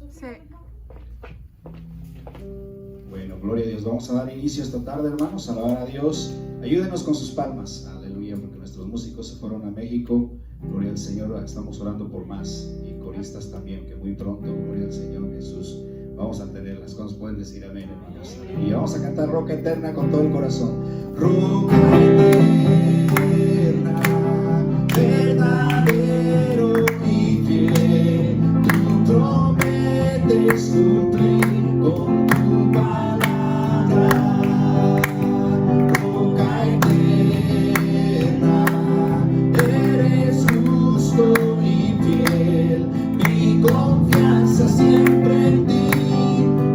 Sí. Bueno, gloria a Dios. Vamos a dar inicio esta tarde, hermanos, a alabar a Dios. Ayúdenos con sus palmas. Aleluya, porque nuestros músicos se fueron a México. Gloria al Señor. Estamos orando por más. Y coristas también, que muy pronto, gloria al Señor Jesús, vamos a tenerlas. ¿Cuántos pueden decir amén, hermanos? Y vamos a cantar Roca Eterna con todo el corazón. Roca eterna, verdadero y fiel, tú prometes cumplir con tu palabra. Roca eterna, eres justo y fiel, mi confianza siempre en ti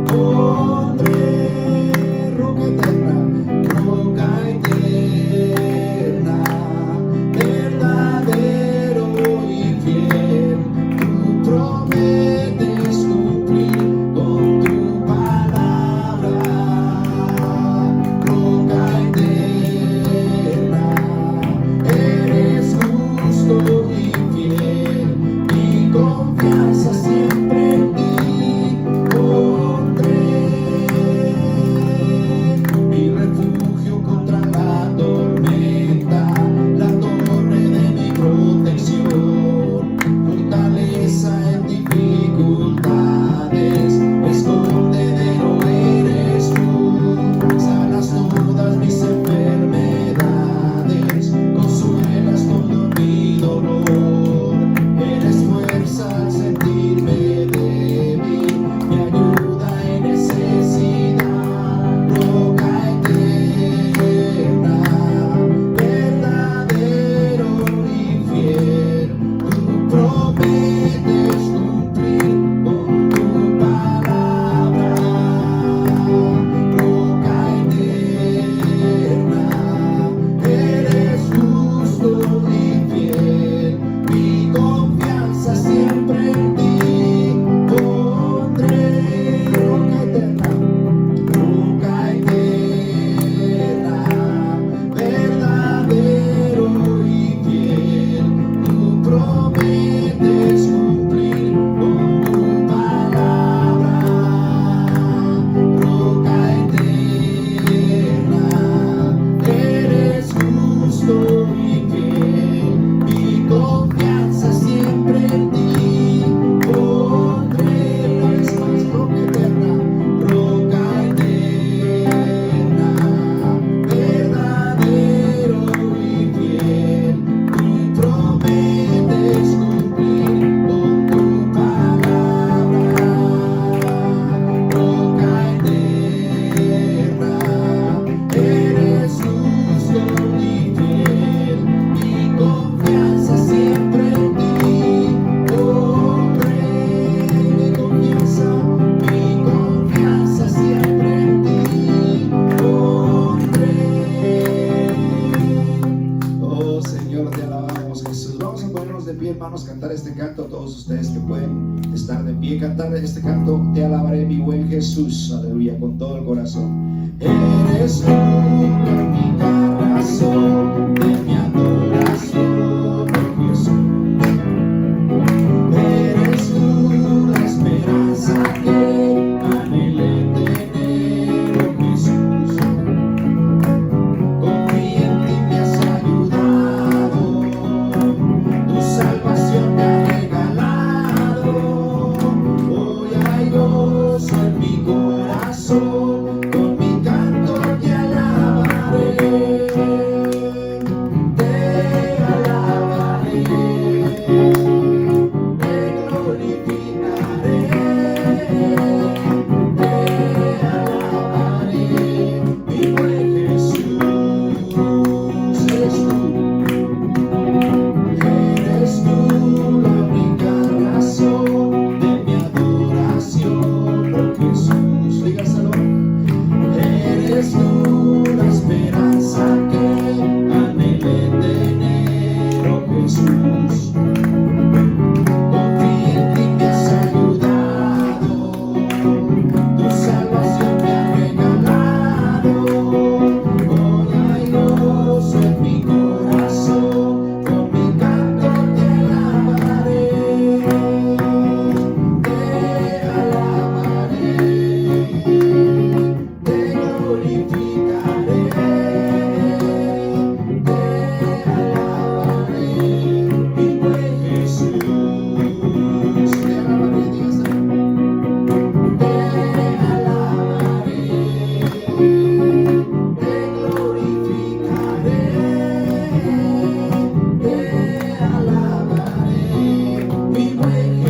pondré. Roca eterna, roca eterna, verdadero y fiel, tú prometes cumplir con tu palabra. Roca eterna, eres justo y fiel, mi confianza siempre en ti pondré. Mi refugio contra la tormenta, la torre de mi protección, fortaleza en dificultades, escondedero eres tú. Sanas todas mis enfermedades, consuelas todo mi dolor. Eres fuerza al sentirme débil, mi ayuda en necesidad. Roca eterna, verdadero y fiel, tú prometes cumplir con tu palabra. Roca eterna, eres justo y fiel, mi confianza siempre en ti pondré. Roca eterna, roca eterna, verdadero y fiel, tú prometes cumplir con tu palabra. Roca eterna, eres justo y fiel, mi confianza siempre en ti pondré. Una vez más, roca eterna, verdadero y fiel, tú prometes cumplir con tu palabra. Roca eterna, eres justo y fiel, mi confianza siempre en ti pondré. Mi confianza siempre en ti pondré. Oh Señor, te alabamos, Jesús. Vamos a ponernos de pie, hermanos, cantar este canto. Todos ustedes que pueden estar de pie, cantar este canto. Te alabaré, mi buen Jesús, aleluya, con todo el corazón. Eres tú la única razón de mi adoración, Jesús. Eres tú la esperanza que anhelé tener, oh Jesús. Confío en ti, me has ayudado, tu salvación me ha regalado. Hoy hay gozo en mi corazón, con mi canto te alabaré.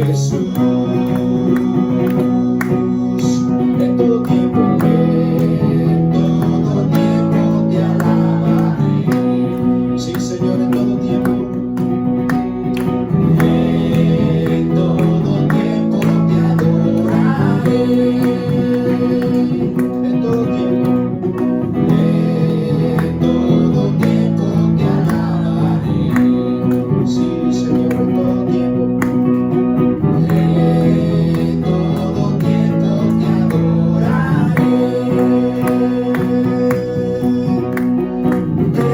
Jesús. En todo tiempo te alabaré. Sí, Señor, en todo tiempo. En todo tiempo te adoraré. En todo tiempo. En todo tiempo te alabaré. Sí, Señor, en todo tiempo. En todo tiempo te adoraré. Te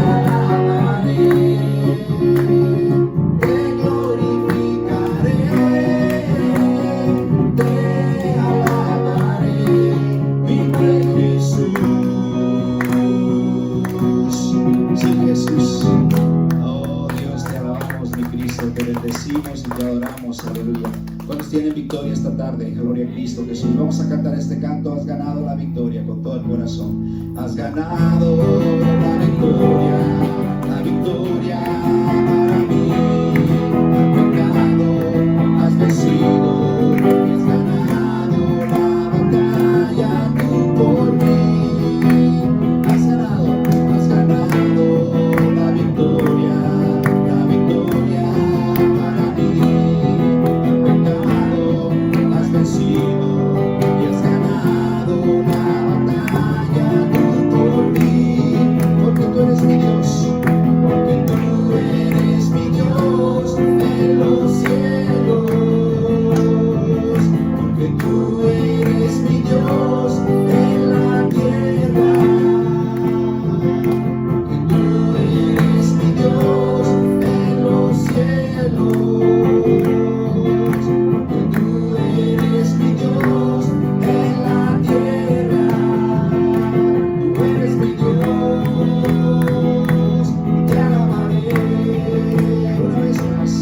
alabaré. Te glorificaré. Te alabaré, mi Rey Jesús. Sí, Jesús. Oh Dios, te alabamos, mi Cristo, te bendecimos y te adoramos, aleluya. ¿Cuántos tienen victoria esta tarde? Gloria a Cristo Jesús. Vamos a cantar este canto. Has ganado la victoria con todo el corazón. Has ganado la victoria para mí. Al pecado has vencido, has ganado la batalla tú por mí. Has ganado la victoria para mí. Al pecado has vencido y has ganado la batalla tú por mí. Porque tú eres mi Dios, porque tú eres mi Dios en los cielos. Porque tú eres mi Dios en la tierra. Porque tú eres mi Dios en los cielos. Porque tú eres mi Dios en la tierra. Tú eres mi Dios y te alabaré una vez más.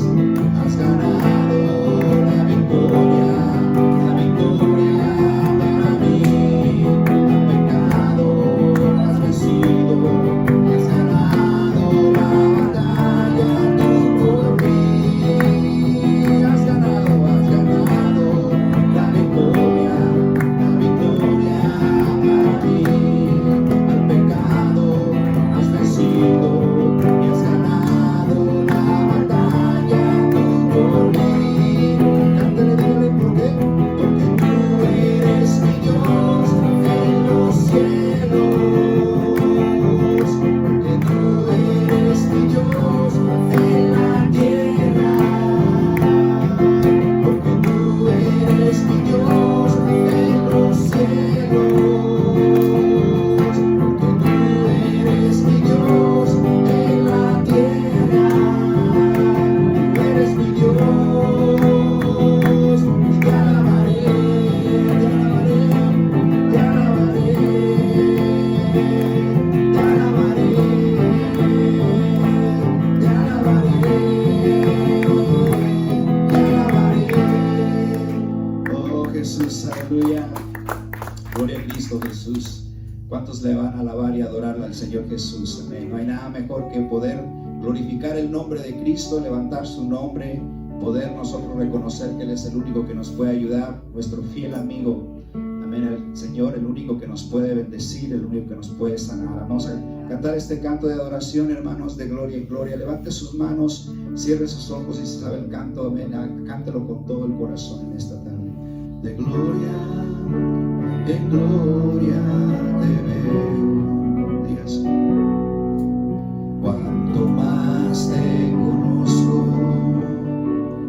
Has ganado la victoria para mí. Al pecado has vencido y has ganado la batalla tú por mí. Has ganado la victoria para mí. Al pecado has vencido y has ganado la batalla tú por mí. Cántale, dígale, ¿por qué? Porque tú eres mi Dios en los cielos. Porque tú eres mi Dios en la tierra. Porque tú eres mi Dios en los cielos. Porque tú eres mi Dios en la tierra. Tú eres mi Dios y te alabaré, te alabaré, te alabaré, te alabaré, te alabaré, te alabaré. Oh Jesús, aleluya. Gloria a Cristo Jesús. ¿Cuántos le van a alabar y adorarle al Señor Jesús? Amén. No hay nada mejor que poder glorificar el nombre de Cristo, levantar su nombre, poder nosotros reconocer que Él es el único que nos puede ayudar, nuestro fiel amigo. Amén. El Señor, el único que nos puede bendecir, el único que nos puede sanar. Vamos a cantar este canto de adoración, hermanos, de gloria en gloria. Levante sus manos, cierre sus ojos y si sabe el canto, amén, cántelo con todo el corazón en esta tarde. De gloria en gloria te veo. Dígase. Cuanto más te conozco,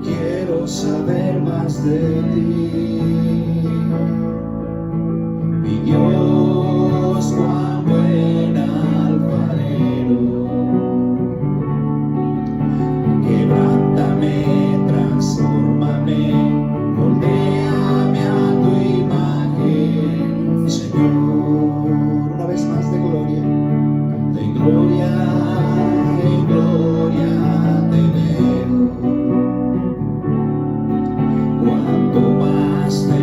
quiero saber más de ti. Mi Dios, cuán buen alfarero, quebrántame, transfórmame, moldéame a tu imagen, Señor. Una vez más de gloria en gloria te veo. Cuanto más te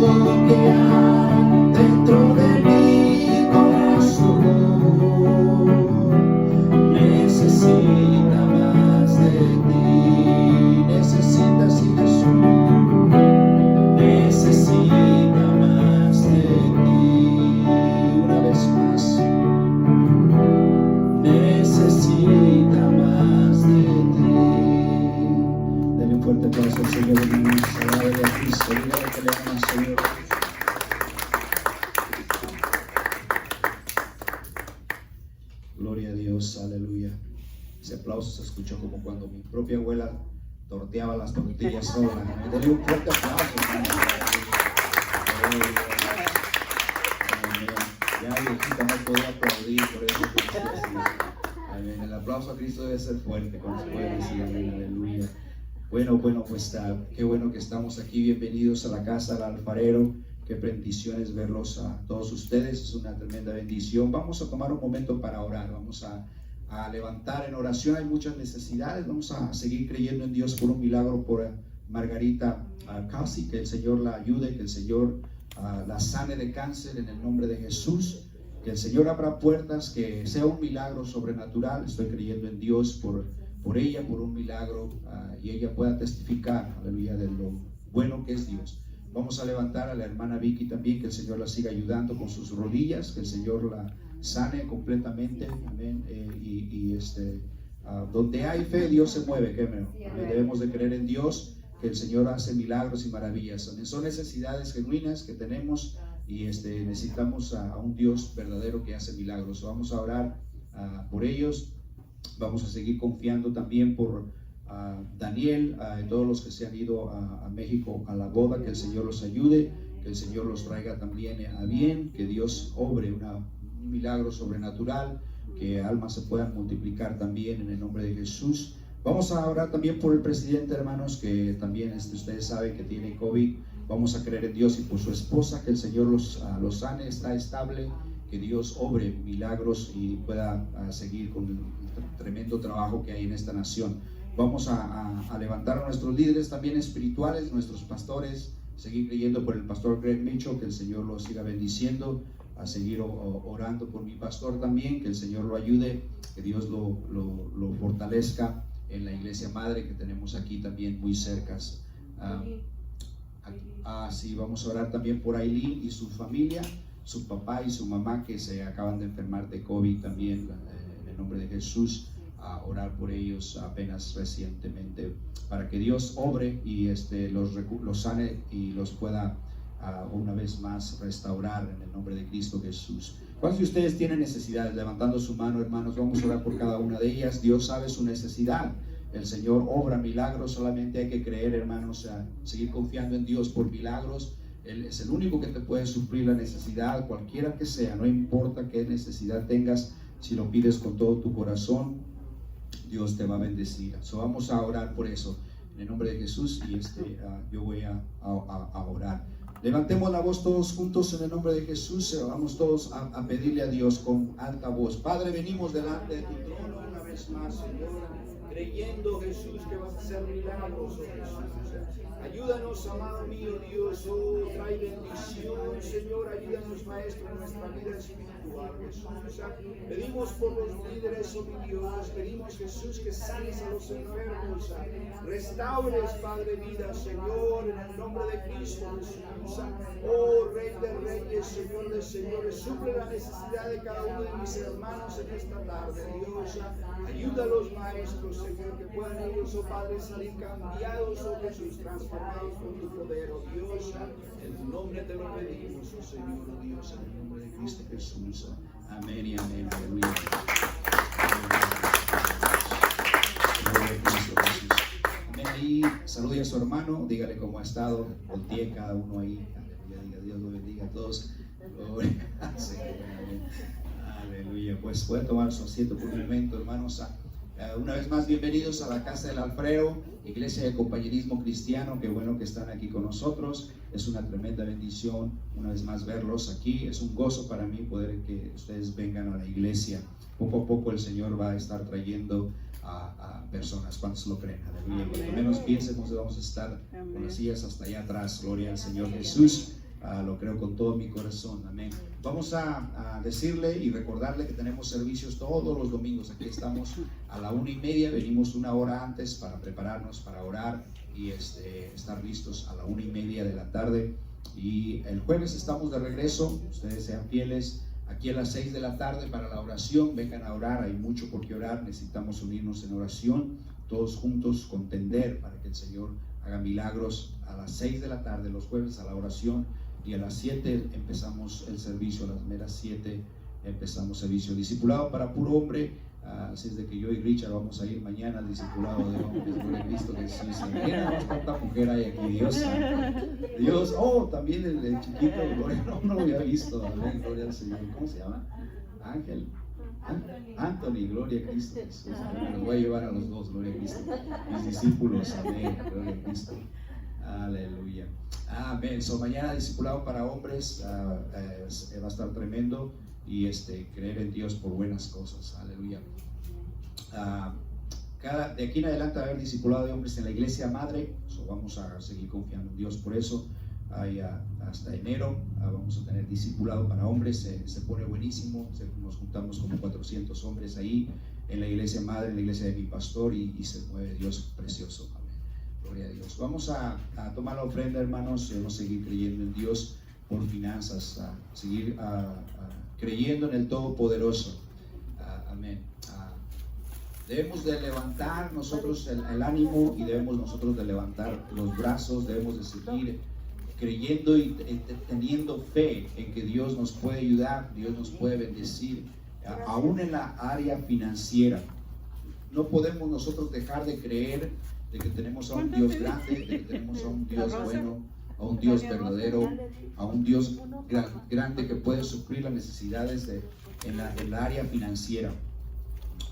que hay dentro de mi corazón. Necesita más de ti, necesita sí, Jesús, necesita más de ti, una vez más, necesita más de ti. Dale un fuerte aplauso al Señor, hermanos. Alabe a Cristo, dígale que le ama, Señor. Gloria a Dios, aleluya. Ese aplauso se escuchó como cuando mi propia abuela torteaba las tortillas sola. Dale un fuerte aplauso, hermano. Ya viejita no podía aplaudir, por eso. Amén. El aplauso a Cristo debe ser fuerte cuando se puede decir amén, aleluya. Bueno, pues qué bueno que estamos aquí. Bienvenidos a la casa del alfarero. Qué bendiciones verlos a todos ustedes. Es una tremenda bendición. Vamos a tomar un momento para orar. Vamos a levantar en oración. Hay muchas necesidades. Vamos a seguir creyendo en Dios por un milagro por Margarita Casi, que el Señor la ayude, que el Señor la sane de cáncer en el nombre de Jesús. Que el Señor abra puertas, que sea un milagro sobrenatural. Estoy creyendo en Dios por ella, por un milagro, y ella pueda testificar, aleluya, de lo bueno que es Dios. Vamos a levantar a la hermana Vicky también, que el Señor la siga ayudando con sus rodillas, que el Señor la sane completamente, amén. Donde hay fe, Dios se mueve, amén. Debemos de creer en Dios, que el Señor hace milagros y maravillas. Amén. Son necesidades genuinas que tenemos y necesitamos a un Dios verdadero que hace milagros. Vamos a orar por ellos. Vamos a seguir confiando también por Daniel y todos los que se han ido a México a la boda, que el Señor los ayude, que el Señor los traiga también a bien, que Dios obre un milagro sobrenatural, que almas se puedan multiplicar también en el nombre de Jesús. Vamos a orar también por el presidente, hermanos, que también ustedes saben que tiene COVID. Vamos a creer en Dios y por su esposa, que el Señor los sane, está estable, que Dios obre milagros y pueda seguir con el tremendo trabajo que hay en esta nación. Vamos a levantar a nuestros líderes también espirituales, nuestros pastores, seguir creyendo por el pastor Greg Mitchell, que el Señor lo siga bendiciendo, a seguir orando por mi pastor también, que el Señor lo ayude, que Dios lo fortalezca en la iglesia madre que tenemos aquí también muy cerca. Sí, vamos a orar también por Aileen y su familia, su papá y su mamá que se acaban de enfermar de COVID también, en el nombre de Jesús, a orar por ellos apenas recientemente, para que Dios obre y los sane y los pueda una vez más restaurar en el nombre de Cristo Jesús. ¿Cuántos de ustedes tienen necesidades? Levantando su mano, hermanos, vamos a orar por cada una de ellas. Dios sabe su necesidad. El Señor obra milagros, solamente hay que creer, hermanos, seguir confiando en Dios por milagros. Él es el único que te puede suplir la necesidad, cualquiera que sea, no importa qué necesidad tengas, si lo pides con todo tu corazón, Dios te va a bendecir. Vamos a orar por eso, en el nombre de Jesús, y yo voy a orar. Levantemos la voz todos juntos en el nombre de Jesús, vamos todos a pedirle a Dios con alta voz. Padre, venimos delante de tu trono una vez más, Señor, creyendo, Jesús, que vas a hacer milagros, oh Jesús. Ayúdanos, amado mío Dios, trae bendición, Señor, ayúdanos, Maestro, en nuestra vida espiritual, Jesús. Pedimos por los líderes, oh mi Dios, pedimos, Jesús, que sanes a los enfermos, restaures, Padre, vida, Señor, en el nombre de Cristo Jesús. Oh Rey de Reyes, Señor de Señores, suple la necesidad de cada uno de mis hermanos en esta tarde, Dios. Ayúdalos, maestros, Señor, que puedan ellos, oh Padre, salir cambiados, oh Jesús, transformados con tu poder, oh Dios. En tu nombre te lo pedimos, oh Señor, oh Dios, en el nombre de Cristo Jesús. Amén y amén. Aleluya. Amén. Y salude a su hermano, dígale cómo ha estado, voltee cada uno ahí. Aleluya, Dios lo bendiga a todos. Gloria al Señor. Aleluya. Pues pueden tomar su asiento por un momento, hermanos. Una vez más, bienvenidos a la casa del alfarero, iglesia de compañerismo cristiano. Qué bueno que están aquí con nosotros. Es una tremenda bendición una vez más verlos aquí. Es un gozo para mí poder que ustedes vengan a la iglesia. Poco a poco el Señor va a estar trayendo a personas. ¿Cuántos lo creen? Aleluya. Por lo menos piensemos que vamos a estar con las sillas hasta allá atrás. Gloria al Señor Jesús. Lo creo con todo mi corazón, amén. Vamos a decirle y recordarle que tenemos servicios todos los domingos. Aquí estamos a la 1:30, venimos una hora antes para prepararnos, para orar y estar listos a la 1:30 de la tarde. Y el jueves estamos de regreso, ustedes sean fieles, aquí a las 6 de la tarde para la oración. Vengan a orar, hay mucho por qué orar, necesitamos unirnos en oración, todos juntos, contender para que el Señor haga milagros. A las 6 de la tarde los jueves a la oración, y a las 7 empezamos el servicio, a las meras 7 empezamos servicio. Discipulado para puro hombre, así es de que yo y Richard vamos a ir mañana al discipulado de hombres. Gloria a Cristo Jesús. Mira cuánta mujer hay aquí, Dios santo. Dios, también el chiquito, gloria, no lo había visto, amén, gloria al Señor. ¿Cómo se llama? Ángel. Anthony, gloria a Cristo Jesús. Los voy a llevar a los dos, gloria a Cristo. Mis discípulos, amén, gloria a Cristo. Aleluya. Amén. Mañana discipulado para hombres, va a estar tremendo, y creer en Dios por buenas cosas. Aleluya. De aquí en adelante va a haber discipulado de hombres en la iglesia madre. Vamos a seguir confiando en Dios por eso. Hasta enero vamos a tener discipulado para hombres. Se pone buenísimo. Nos juntamos como 400 hombres ahí en la iglesia madre, en la iglesia de mi pastor, y se mueve Dios precioso. Gloria a Dios. Vamos a tomar la ofrenda, hermanos. Vamos a seguir creyendo en Dios por finanzas, seguir creyendo en el Todopoderoso. Amén. Debemos de levantar nosotros el ánimo, y debemos nosotros de levantar los brazos. Debemos de seguir creyendo y teniendo fe en que Dios nos puede ayudar, Dios nos puede bendecir, aún en la área financiera. No podemos nosotros dejar de creer de que tenemos a un Dios grande, de que tenemos a un Dios bueno, a un Dios verdadero, a un Dios grande que puede suplir las necesidades en la área financiera.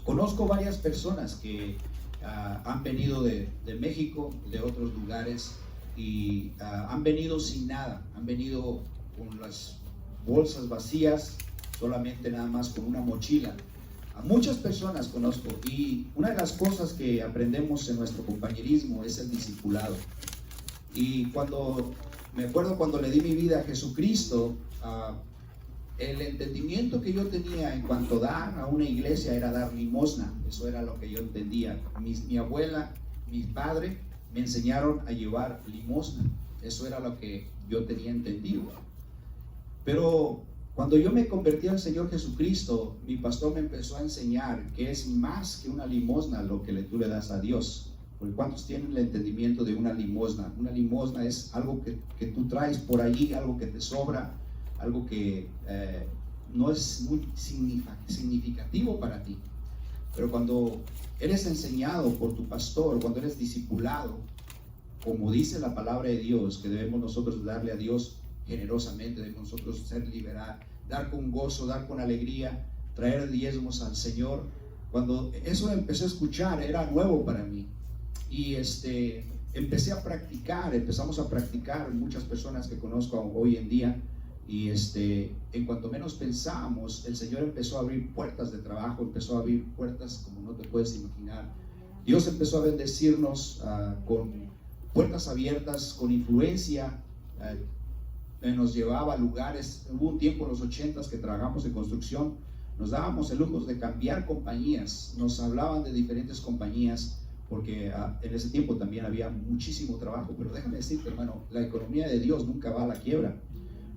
Conozco varias personas que han venido de México, de otros lugares, y han venido sin nada, han venido con las bolsas vacías, solamente nada más con una mochila. A muchas personas conozco, y una de las cosas que aprendemos en nuestro compañerismo es el discipulado. Y me acuerdo cuando le di mi vida a Jesucristo, el entendimiento que yo tenía en cuanto a dar a una iglesia era dar limosna. Eso era lo que yo entendía. Mi abuela, mi padre me enseñaron a llevar limosna. Eso era lo que yo tenía entendido. Pero cuando yo me convertí al Señor Jesucristo, mi pastor me empezó a enseñar que es más que una limosna lo que tú le das a Dios. Porque ¿cuántos tienen el entendimiento de una limosna? Una limosna es algo que tú traes por allí, algo que te sobra, algo que no es muy significativo para ti. Pero cuando eres enseñado por tu pastor, cuando eres discipulado, como dice la palabra de Dios, que debemos nosotros darle a Dios generosamente, debemos nosotros ser liberados, dar con gozo, dar con alegría, traer diezmos al Señor. Cuando eso empecé a escuchar, era nuevo para mí, y empezamos a practicar, muchas personas que conozco hoy en día, y en cuanto menos pensábamos, el Señor empezó a abrir puertas de trabajo, empezó a abrir puertas como no te puedes imaginar. Dios empezó a bendecirnos con puertas abiertas, con influencia. Nos llevaba a lugares. Hubo un tiempo en los 80s que trabajamos en construcción, nos dábamos el lujo de cambiar compañías, nos hablaban de diferentes compañías, porque en ese tiempo también había muchísimo trabajo. Pero déjame decirte, hermano, la economía de Dios nunca va a la quiebra.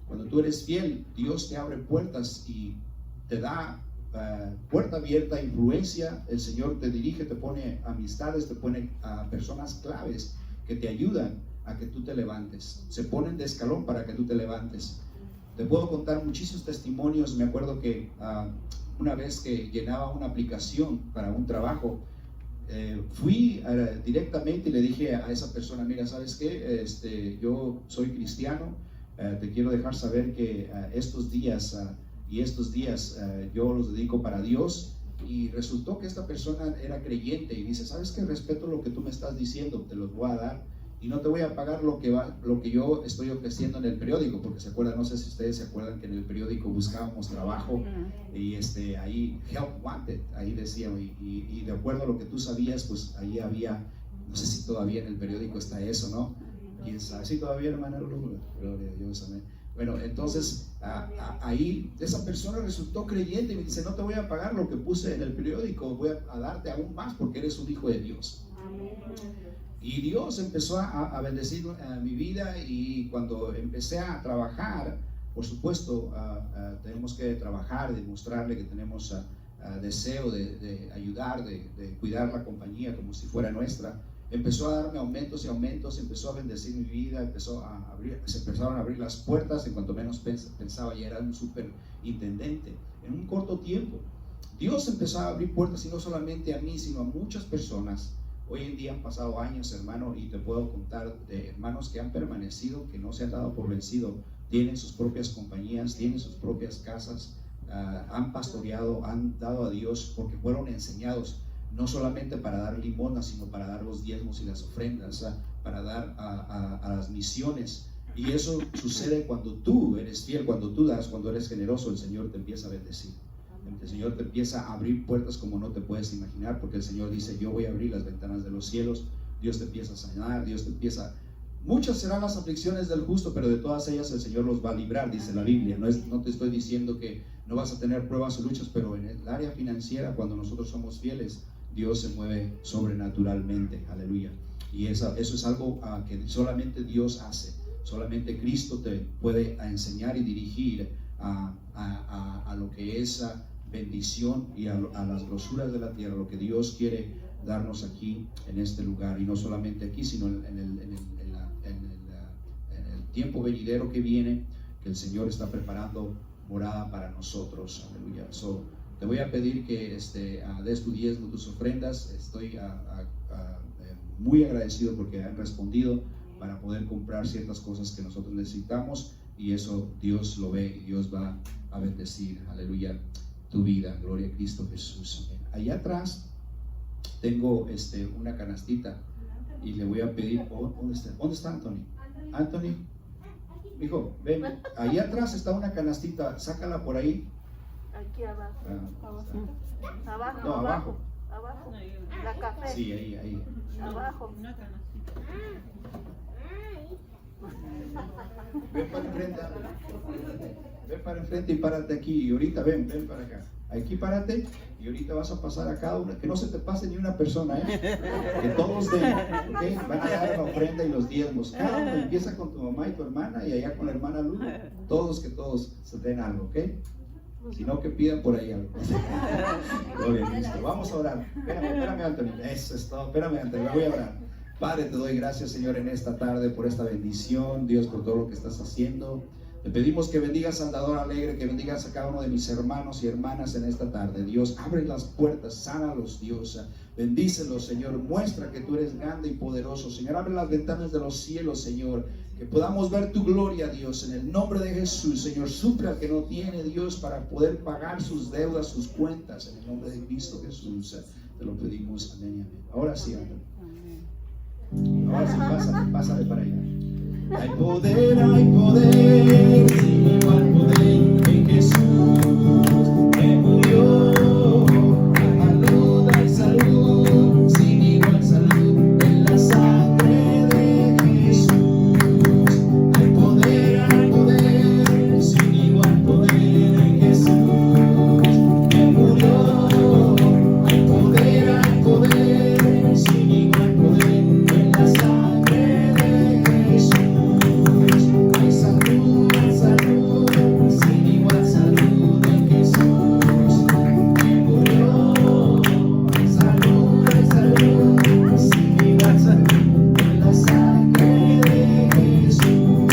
Cuando tú eres fiel, Dios te abre puertas y te da puerta abierta, influencia. El Señor te dirige, te pone amistades, te pone a personas claves que te ayudan a que tú te levantes, se ponen de escalón para que tú te levantes. Te puedo contar muchísimos testimonios. Me acuerdo que una vez que llenaba una aplicación para un trabajo, fui directamente y le dije a esa persona: mira, ¿sabes qué? Yo soy cristiano, te quiero dejar saber que estos días yo los dedico para Dios. Y resultó que esta persona era creyente y dice: ¿sabes qué? Respeto lo que tú me estás diciendo, te los voy a dar, y no te voy a pagar lo que yo estoy ofreciendo en el periódico. Porque se acuerdan, no sé si ustedes se acuerdan, que en el periódico buscábamos trabajo, y ahí help wanted, ahí decía, y de acuerdo a lo que tú sabías, pues ahí había, no sé si todavía en el periódico está eso, ¿no? ¿Quién sabe? Sí, todavía, hermano, gloria a Dios, amén. Bueno, entonces ahí esa persona resultó creyente y me dice, no te voy a pagar lo que puse en el periódico, voy a darte aún más porque eres un hijo de Dios. Y Dios empezó a bendecir mi vida, y cuando empecé a trabajar, por supuesto, tenemos que trabajar, demostrarle que tenemos deseo de ayudar, de cuidar la compañía como si fuera nuestra. Empezó a darme aumentos y aumentos, empezó a bendecir mi vida, se empezaron a abrir las puertas. En cuanto menos pensaba, ya era un superintendente en un corto tiempo. Dios empezó a abrir puertas, y no solamente a mí, sino a muchas personas. Hoy en día han pasado años, hermano, y te puedo contar de hermanos que han permanecido, que no se han dado por vencido, tienen sus propias compañías, tienen sus propias casas, han pastoreado, han dado a Dios porque fueron enseñados, no solamente para dar limosna, sino para dar los diezmos y las ofrendas, para dar a las misiones. Y eso sucede cuando tú eres fiel, cuando tú das, cuando eres generoso. El Señor te empieza a bendecir. El Señor te empieza a abrir puertas como no te puedes imaginar, porque el Señor dice, yo voy a abrir las ventanas de los cielos. Dios te empieza a sanar, Dios te empieza... Muchas serán las aflicciones del justo, pero de todas ellas el Señor los va a librar, dice la Biblia. No te estoy diciendo que no vas a tener pruebas o luchas, pero en el área financiera, cuando nosotros somos fieles, Dios se mueve sobrenaturalmente, aleluya. Y eso es algo que solamente Dios hace. Solamente Cristo te puede enseñar y dirigir a lo que es bendición y a las grosuras de la tierra, lo que Dios quiere darnos aquí en este lugar, y no solamente aquí, sino en el tiempo venidero que viene, que el Señor está preparando morada para nosotros, aleluya. Te voy a pedir que des tu diezmo, tus ofrendas. Estoy muy agradecido porque han respondido para poder comprar ciertas cosas que nosotros necesitamos, y eso Dios lo ve, y Dios va a bendecir, aleluya, tu vida. Gloria a Cristo Jesús. Allá atrás tengo una canastita, y le voy a pedir, ¿dónde está Anthony? Anthony, hijo, ven, allá atrás está una canastita, sácala por ahí. Aquí abajo. Abajo. No, abajo. Abajo. La café. Sí, ahí. Abajo. Ven para enfrente, ven para enfrente y párate aquí. Y ahorita ven para acá. Aquí párate, y ahorita vas a pasar a cada una. Que no se te pase ni una persona, que todos den, ¿okay? Van a dar la ofrenda y los diezmos. Cada uno empieza con tu mamá y tu hermana, y allá con la hermana Luz. Todos se den algo, ¿ok? Si no, que pidan por ahí algo. Gloria a Cristo. Vamos a orar. Espérame, Anthony. Eso es todo. Espérame, Anthony. Voy a orar. Padre, te doy gracias, Señor, en esta tarde por esta bendición. Dios, por todo lo que estás haciendo. Te pedimos que bendigas a Andador Alegre, que bendigas a cada uno de mis hermanos y hermanas en esta tarde. Dios, abre las puertas, sánalos, Dios. Bendícelos, Señor. Muestra que tú eres grande y poderoso, Señor. Abre las ventanas de los cielos, Señor. Que podamos ver tu gloria, Dios, en el nombre de Jesús. Señor, suple al que no tiene, Dios, para poder pagar sus deudas, sus cuentas. En el nombre de Cristo Jesús, te lo pedimos. Amén y amén. Ahora sí, amén. Ahora sí, pásale para allá. Hay poder, sin igual poder en Jesús, que murió. Hay salud, sin igual salud en la sangre de Jesús. Hay poder, sin igual poder en Jesús, que murió. Hay poder, sin igual poder en la sangre de Jesús. Hay salud, sin igual salud en Jesús, que murió. Hay salud, sin igual salud en la sangre de Jesús.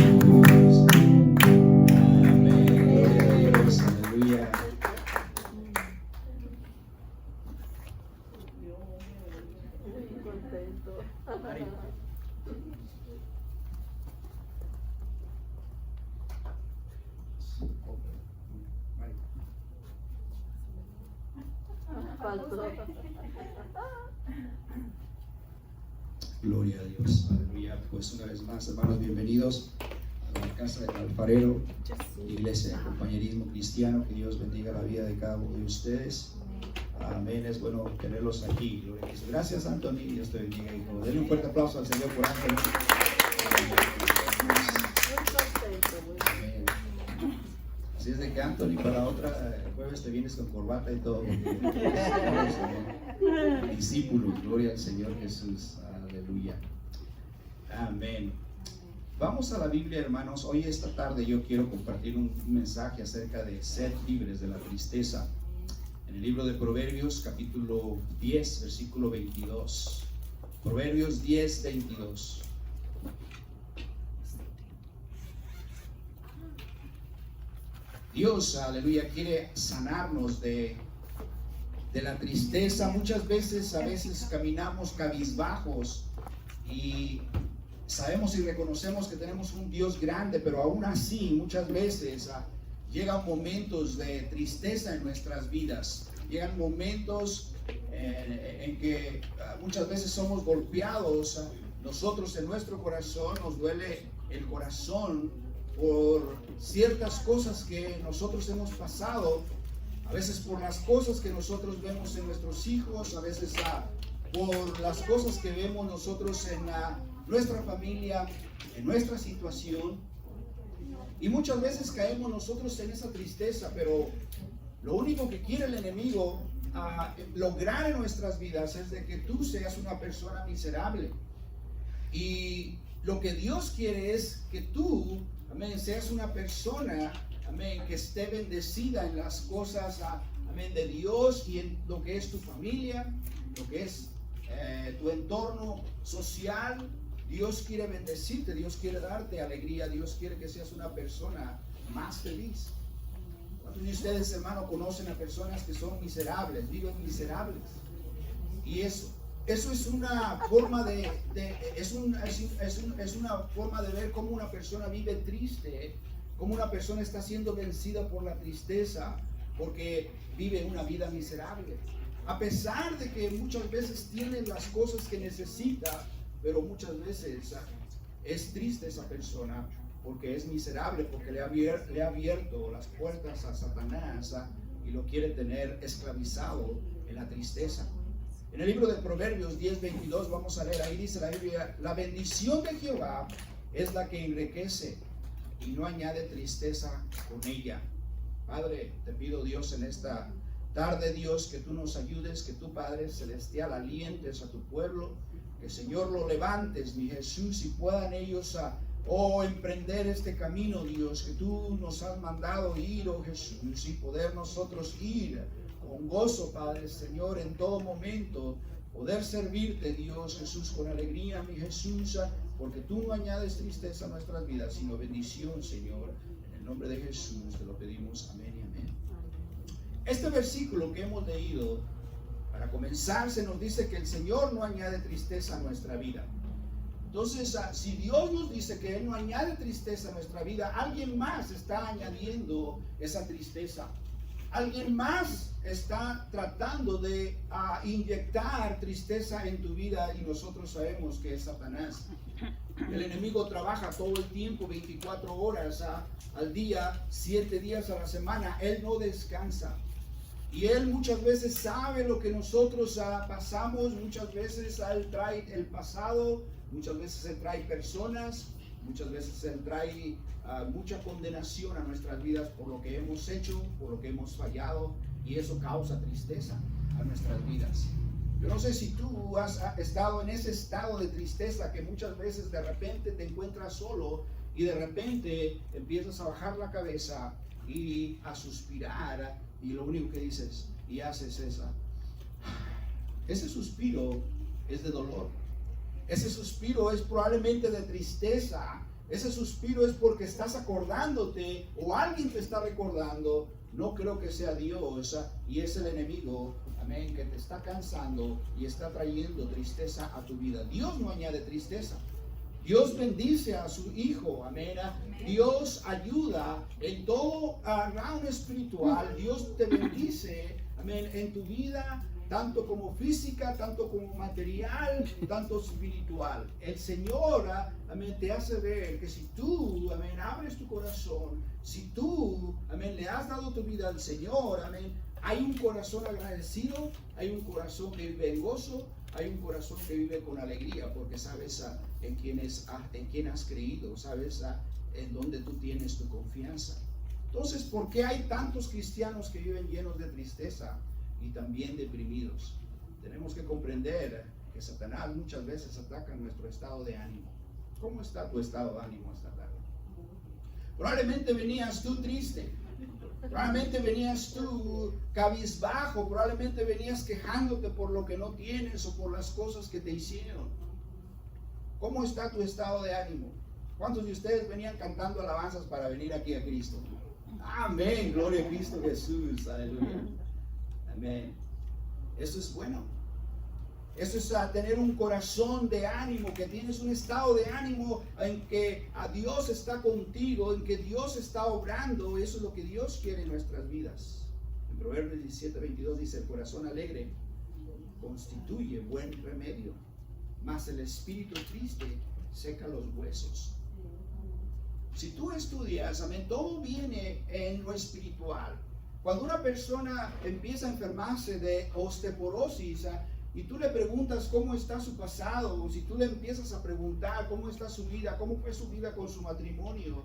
Amén. Gloria a Dios. Aleluya. Contento. Faltó. Gloria a Dios, aleluya. Pues una vez más, hermanos, bienvenidos a la casa del alfarero, iglesia de compañerismo cristiano. Que Dios bendiga la vida de cada uno de ustedes. Amén. Es bueno tenerlos aquí. Gloria a Dios. Gracias, Anthony. Dios te bendiga, hijo. Denle un fuerte aplauso al Señor por Anthony. Muy contento, muy Amén. que Anthony, para la otra jueves te vienes con corbata y todo. Discípulos, gloria al Señor Jesús, aleluya, amén. Vamos a la Biblia, hermanos. Hoy esta tarde yo quiero compartir un mensaje acerca de ser libres de la tristeza. En el libro de Proverbios, capítulo 10, versículo 22. Proverbios 10, 22. Dios, aleluya, quiere sanarnos de la tristeza. Muchas veces, a veces caminamos cabizbajos y sabemos y reconocemos que tenemos un Dios grande, pero aún así muchas veces llegan momentos de tristeza en nuestras vidas. Llegan momentos en que muchas veces somos golpeados. Nosotros en nuestro corazón nos duele el corazón por ciertas cosas que nosotros hemos pasado, a veces por las cosas que nosotros vemos en nuestros hijos, a veces por las cosas que vemos nosotros en nuestra familia, en nuestra situación, y muchas veces caemos nosotros en esa tristeza. Pero lo único que quiere el enemigo lograr en nuestras vidas es de que tú seas una persona miserable, y lo que Dios quiere es que tú, amén, seas una persona, amén, que esté bendecida en las cosas, amén, de Dios, y en lo que es tu familia, lo que es tu entorno social. Dios quiere bendecirte, Dios quiere darte alegría, Dios quiere que seas una persona más feliz. ¿Cuántos de ustedes, hermano, conocen a personas que son miserables, viven miserables? Y eso es una forma es una forma de ver cómo una persona vive triste, cómo una persona está siendo vencida por la tristeza, porque vive una vida miserable. A pesar de que muchas veces tiene las cosas que necesita, pero muchas veces es triste esa persona porque es miserable, porque le ha abierto las puertas a Satanás y lo quiere tener esclavizado en la tristeza. En el libro de Proverbios 10:22 vamos a leer, ahí dice la Biblia: la bendición de Jehová es la que enriquece y no añade tristeza con ella. Padre, te pido, Dios, en esta tarde, Dios, que tú nos ayudes, que tú, Padre celestial, alientes a tu pueblo, que, Señor, lo levantes, mi Jesús, y puedan ellos emprender este camino, Dios, que tú nos has mandado ir, oh Jesús, y poder nosotros ir con gozo, Padre, Señor, en todo momento, poder servirte, Dios Jesús, con alegría, mi Jesús, porque tú no añades tristeza a nuestras vidas, sino bendición, Señor. En el nombre de Jesús te lo pedimos, amén y amén. Este versículo que hemos leído, para comenzar, se nos dice que el Señor no añade tristeza a nuestra vida. Entonces, si Dios nos dice que Él no añade tristeza a nuestra vida, alguien más está añadiendo esa tristeza. Alguien más está tratando de inyectar tristeza en tu vida, y nosotros sabemos que es Satanás. El enemigo trabaja todo el tiempo, 24 horas al día, 7 días a la semana. Él no descansa. Y Él muchas veces sabe lo que nosotros pasamos. Muchas veces Él trae el pasado, muchas veces Él trae personas, muchas veces Él trae mucha condenación a nuestras vidas por lo que hemos hecho, por lo que hemos fallado, y eso causa tristeza a nuestras vidas. Yo no sé si tú has estado en ese estado de tristeza que muchas veces de repente te encuentras solo y de repente empiezas a bajar la cabeza y a suspirar, y lo único que dices y haces es ese suspiro es de dolor. Ese suspiro es probablemente de tristeza. Ese suspiro es porque estás acordándote, o alguien te está recordando. No creo que sea Dios, y es el enemigo, amén, que te está cansando y está trayendo tristeza a tu vida. Dios no añade tristeza. Dios bendice a su Hijo, amén. Dios ayuda en todo round espiritual. Dios te bendice, amén, en tu vida, tanto como física, tanto como material, tanto espiritual. El Señor, amén, te hace ver que si tú, amén, abres tu corazón, si tú, amén, le has dado tu vida al Señor, amén, hay un corazón agradecido, hay un corazón que vive en gozo, hay un corazón que vive con alegría, porque sabes en quién has creído, sabes en dónde tú tienes tu confianza. Entonces, ¿por qué hay tantos cristianos que viven llenos de tristeza y también deprimidos? Tenemos que comprender que Satanás muchas veces ataca nuestro estado de ánimo. ¿Cómo está tu estado de ánimo esta tarde? Probablemente venías tú triste, probablemente venías tú cabizbajo, probablemente venías quejándote por lo que no tienes o por las cosas que te hicieron. ¿Cómo está tu estado de ánimo? ¿Cuántos de ustedes venían cantando alabanzas para venir aquí a Cristo? Amén, gloria a Cristo Jesús, aleluya. Amén. Eso es bueno. Eso es tener un corazón de ánimo, que tienes un estado de ánimo en que a Dios está contigo, en que Dios está obrando. Eso es lo que Dios quiere en nuestras vidas. En Proverbios 17:22 dice: el corazón alegre constituye buen remedio, mas el espíritu triste seca los huesos. Si tú estudias, amén, todo viene en lo espiritual. Cuando una persona empieza a enfermarse de osteoporosis, y tú le preguntas cómo está su pasado, o si tú le empiezas a preguntar cómo está su vida, cómo fue su vida con su matrimonio,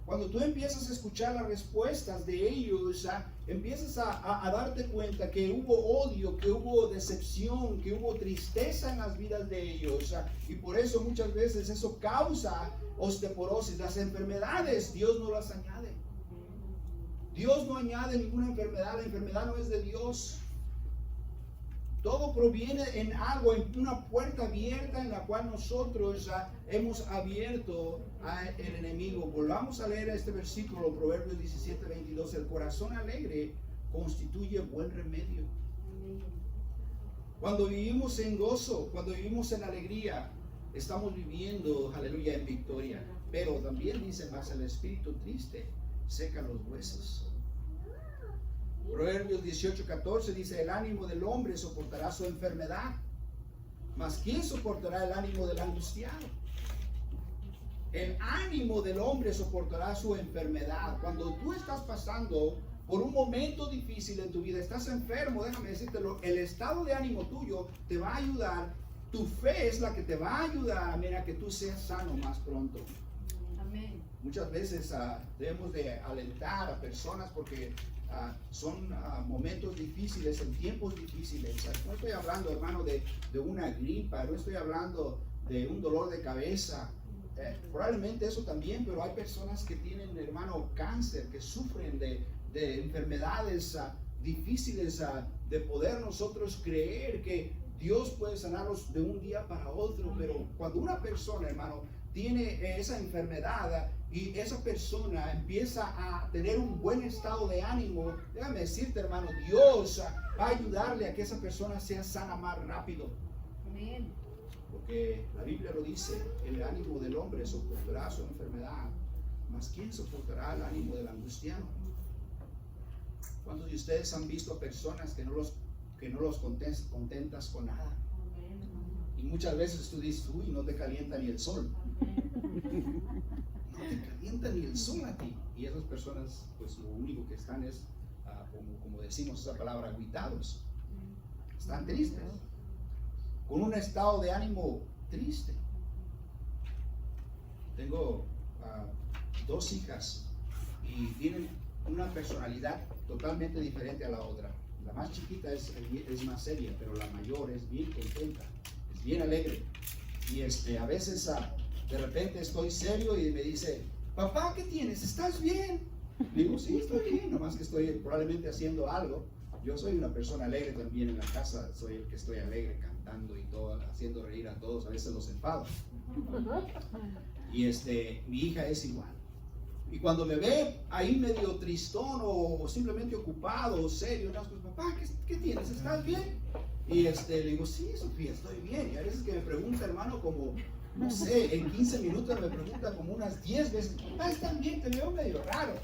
cuando tú empiezas a escuchar las respuestas de ellos, empiezas a darte cuenta que hubo odio, que hubo decepción, que hubo tristeza en las vidas de ellos, y por eso muchas veces eso causa osteoporosis. Las enfermedades Dios no las añade. Dios no añade ninguna enfermedad, la enfermedad no es de Dios. Todo proviene en algo, en una puerta abierta en la cual nosotros hemos abierto al enemigo. Volvamos a leer este versículo, Proverbios 17:22. El corazón alegre constituye buen remedio. Cuando vivimos en gozo, cuando vivimos en alegría, estamos viviendo, aleluya, en victoria. Pero también dice más: el espíritu triste seca los huesos. Proverbios 18:14 dice: el ánimo del hombre soportará su enfermedad, mas ¿quién soportará el ánimo del angustiado? El ánimo del hombre soportará su enfermedad. Cuando tú estás pasando por un momento difícil en tu vida, estás enfermo, déjame decírtelo, el estado de ánimo tuyo te va a ayudar. Tu fe es la que te va a ayudar, mira, a que tú seas sano más pronto. Amén. Muchas veces debemos de alentar a personas porque son momentos difíciles, en tiempos difíciles. No estoy hablando, hermano, de una gripa, no estoy hablando de un dolor de cabeza. Probablemente eso también, pero hay personas que tienen, hermano, cáncer, que sufren de enfermedades difíciles, de poder nosotros creer que Dios puede sanarlos de un día para otro. Pero cuando una persona, hermano, tiene esa enfermedad y esa persona empieza a tener un buen estado de ánimo, déjame decirte, hermano, Dios va a ayudarle a que esa persona sea sana más rápido. Amén. Porque la Biblia lo dice: el ánimo del hombre soportará su enfermedad, mas ¿quién soportará el ánimo del angustiado? ¿Cuántos de ustedes han visto personas que no los contentas con nada? Y muchas veces tú dices: uy, no te calienta ni el sol. No te calienta ni el sol a ti. Y esas personas, pues lo único que están es, como decimos esa palabra, agüitados. Están tristes, con un estado de ánimo triste. Tengo 2 hijas y tienen una personalidad totalmente diferente a la otra. La más chiquita es más seria, pero la mayor es bien contenta, es bien alegre. Y a veces de repente estoy serio y me dice: papá, ¿qué tienes? ¿Estás bien? Le digo: sí, estoy bien, nomás que estoy probablemente haciendo algo. Yo soy una persona alegre también en la casa, soy el que estoy alegre cantando y todo, haciendo reír a todos, a veces los enfado. Y mi hija es igual. Y cuando me ve ahí medio tristón o simplemente ocupado o serio, pues, papá, ¿qué tienes? ¿Estás bien? Y le digo: sí, Sofía, estoy bien. Y a veces que me pregunta, hermano, como, no sé, en 15 minutos me pregunta como unas 10 veces: papá, ¿estás bien? Te veo medio raro.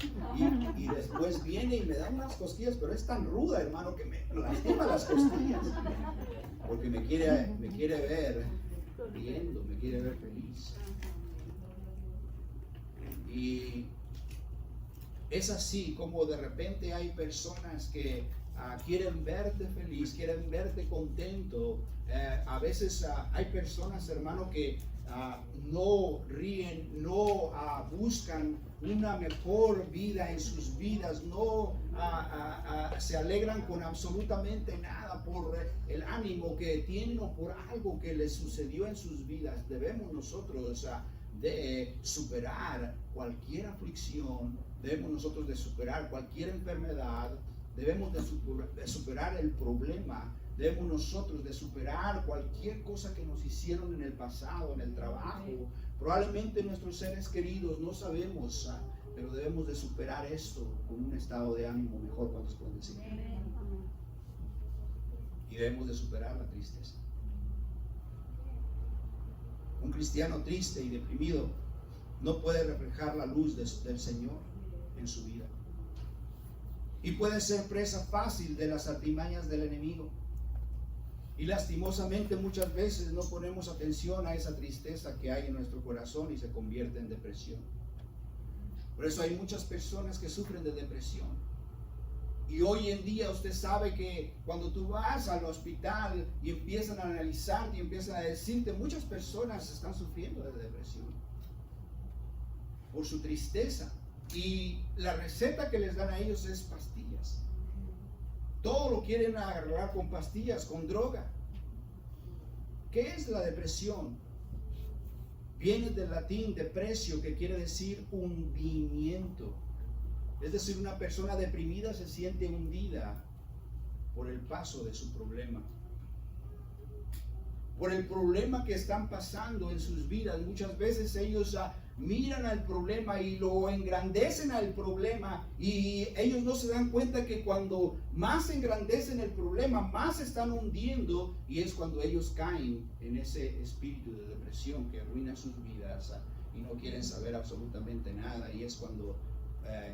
Y después viene y me da unas cosquillas, pero es tan ruda, hermano, que me lastima las costillas. Porque me quiere ver riendo, me quiere ver feliz. Y es así como de repente hay personas que quieren verte feliz, quieren verte contento. A veces hay personas, hermano, que no ríen, no buscan una mejor vida en sus vidas, no se alegran con absolutamente nada por el ánimo que tienen o por algo que les sucedió en sus vidas. Debemos nosotros de superar cualquier aflicción, debemos nosotros de superar cualquier enfermedad, debemos de superar el problema, debemos nosotros de superar cualquier cosa que nos hicieron en el pasado, en el trabajo, probablemente nuestros seres queridos, no sabemos, pero debemos de superar esto con un estado de ánimo mejor. ¿Cuántos pueden decir? Y debemos de superar la tristeza. Un cristiano triste y deprimido no puede reflejar la luz del Señor en su vida. Y puede ser presa fácil de las artimañas del enemigo. Y lastimosamente muchas veces no ponemos atención a esa tristeza que hay en nuestro corazón y se convierte en depresión. Por eso hay muchas personas que sufren de depresión. Y hoy en día usted sabe que cuando tú vas al hospital y empiezan a analizarte y empiezan a decirte, muchas personas están sufriendo de depresión por su tristeza. Y la receta que les dan a ellos es pastillas. Todo lo quieren agarrar con pastillas, con droga. ¿Qué es la depresión? Viene del latín depressio, que quiere decir hundimiento. Es decir, una persona deprimida se siente hundida por el paso de su problema. Por el problema que están pasando en sus vidas. Muchas veces ellos miran al problema y lo engrandecen al problema, y ellos no se dan cuenta que cuando más engrandecen el problema, más se están hundiendo, y es cuando ellos caen en ese espíritu de depresión que arruina sus vidas y no quieren saber absolutamente nada, y es cuando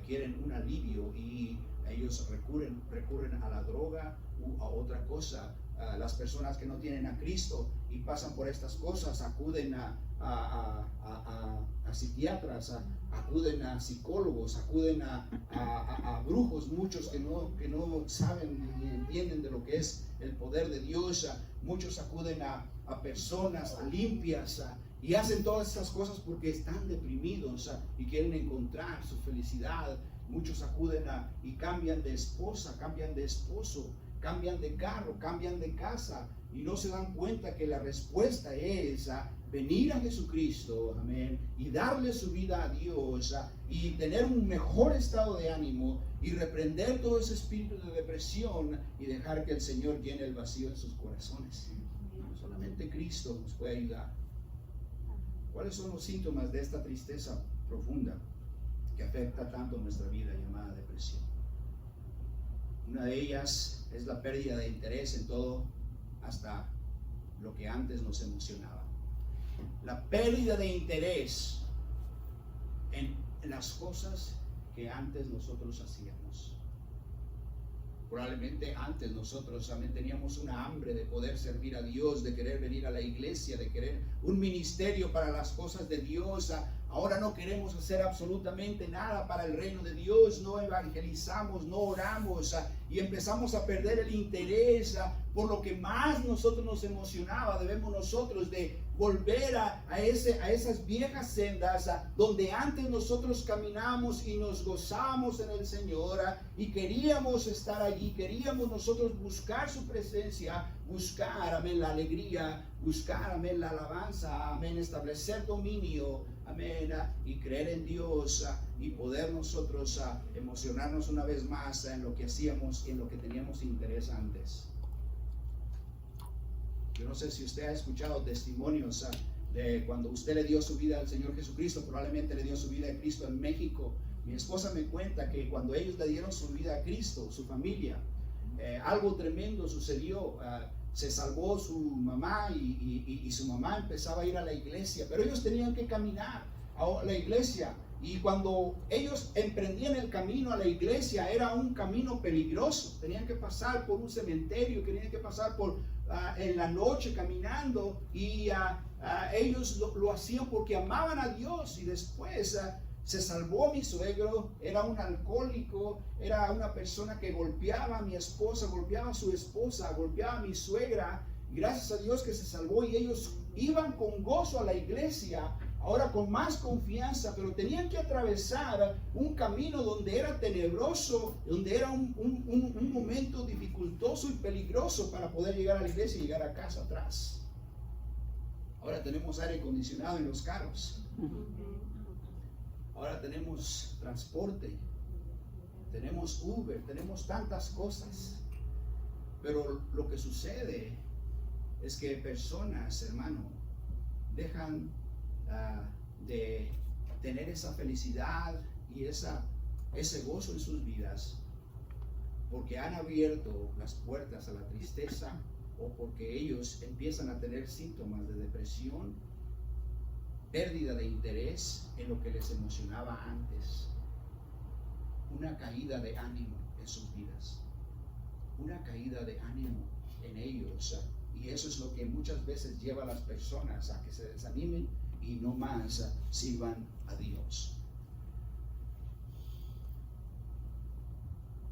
quieren un alivio y ellos recurren a la droga u a otra cosa. Las personas que no tienen a Cristo y pasan por estas cosas acuden a psiquiatras, acuden a psicólogos, acuden a brujos, muchos que no saben ni entienden de lo que es el poder de Dios. Muchos acuden a personas limpias y hacen todas estas cosas porque están deprimidos y quieren encontrar su felicidad. Muchos acuden y cambian de esposa, cambian de esposo, cambian de carro, cambian de casa, y no se dan cuenta que la respuesta es venir a Jesucristo, amén, y darle su vida a Dios, y tener un mejor estado de ánimo, y reprender todo ese espíritu de depresión, y dejar que el Señor llene el vacío en sus corazones. Solamente Cristo nos puede ayudar. ¿Cuáles son los síntomas de esta tristeza profunda que afecta tanto nuestra vida, llamada depresión? Una de ellas es la pérdida de interés en todo, hasta lo que antes nos emocionaba. La pérdida de interés en las cosas que antes nosotros hacíamos. Probablemente antes nosotros también teníamos una hambre de poder servir a Dios, de querer venir a la iglesia, de querer un ministerio para las cosas de Dios. Ahora no queremos hacer absolutamente nada para el reino de Dios, no evangelizamos, no oramos, y empezamos a perder el interés por lo que más nosotros nos emocionaba. Debemos nosotros de volver a esas viejas sendas donde antes nosotros caminamos y nos gozábamos en el Señor, y queríamos estar allí, queríamos nosotros buscar su presencia, buscar, amén, la alegría, buscar, amén, la alabanza, amén, establecer dominio, amén, y creer en Dios, y poder nosotros emocionarnos una vez más en lo que hacíamos y en lo que teníamos interés antes. Yo no sé si usted ha escuchado testimonios de cuando usted le dio su vida al Señor Jesucristo. Probablemente le dio su vida a Cristo en México. Mi esposa me cuenta que cuando ellos le dieron su vida a Cristo, su familia, algo tremendo sucedió. Se salvó su mamá y su mamá empezaba a ir a la iglesia, pero ellos tenían que caminar a la iglesia, y cuando ellos emprendían el camino a la iglesia era un camino peligroso. Tenían que pasar por un cementerio, tenían que pasar por en la noche caminando, y ellos lo hacían porque amaban a Dios. Y después se salvó mi suegro, era un alcohólico, era una persona que golpeaba a mi esposa, golpeaba a su esposa, golpeaba a mi suegra, Gracias a Dios que se salvó y ellos iban con gozo a la iglesia, ahora con más confianza, pero tenían que atravesar un camino donde era tenebroso, donde era un momento dificultoso y peligroso para poder llegar a la iglesia y llegar a casa atrás. Ahora tenemos aire acondicionado en los carros. Ahora tenemos transporte, tenemos Uber, tenemos tantas cosas. Pero lo que sucede es que personas, hermano, dejan de tener esa felicidad y ese gozo en sus vidas porque han abierto las puertas a la tristeza o porque ellos empiezan a tener síntomas de depresión, pérdida de interés en lo que les emocionaba antes, una caída de ánimo en sus vidas, una caída de ánimo en ellos, y eso es lo que muchas veces lleva a las personas a que se desanimen y no más sirvan a Dios.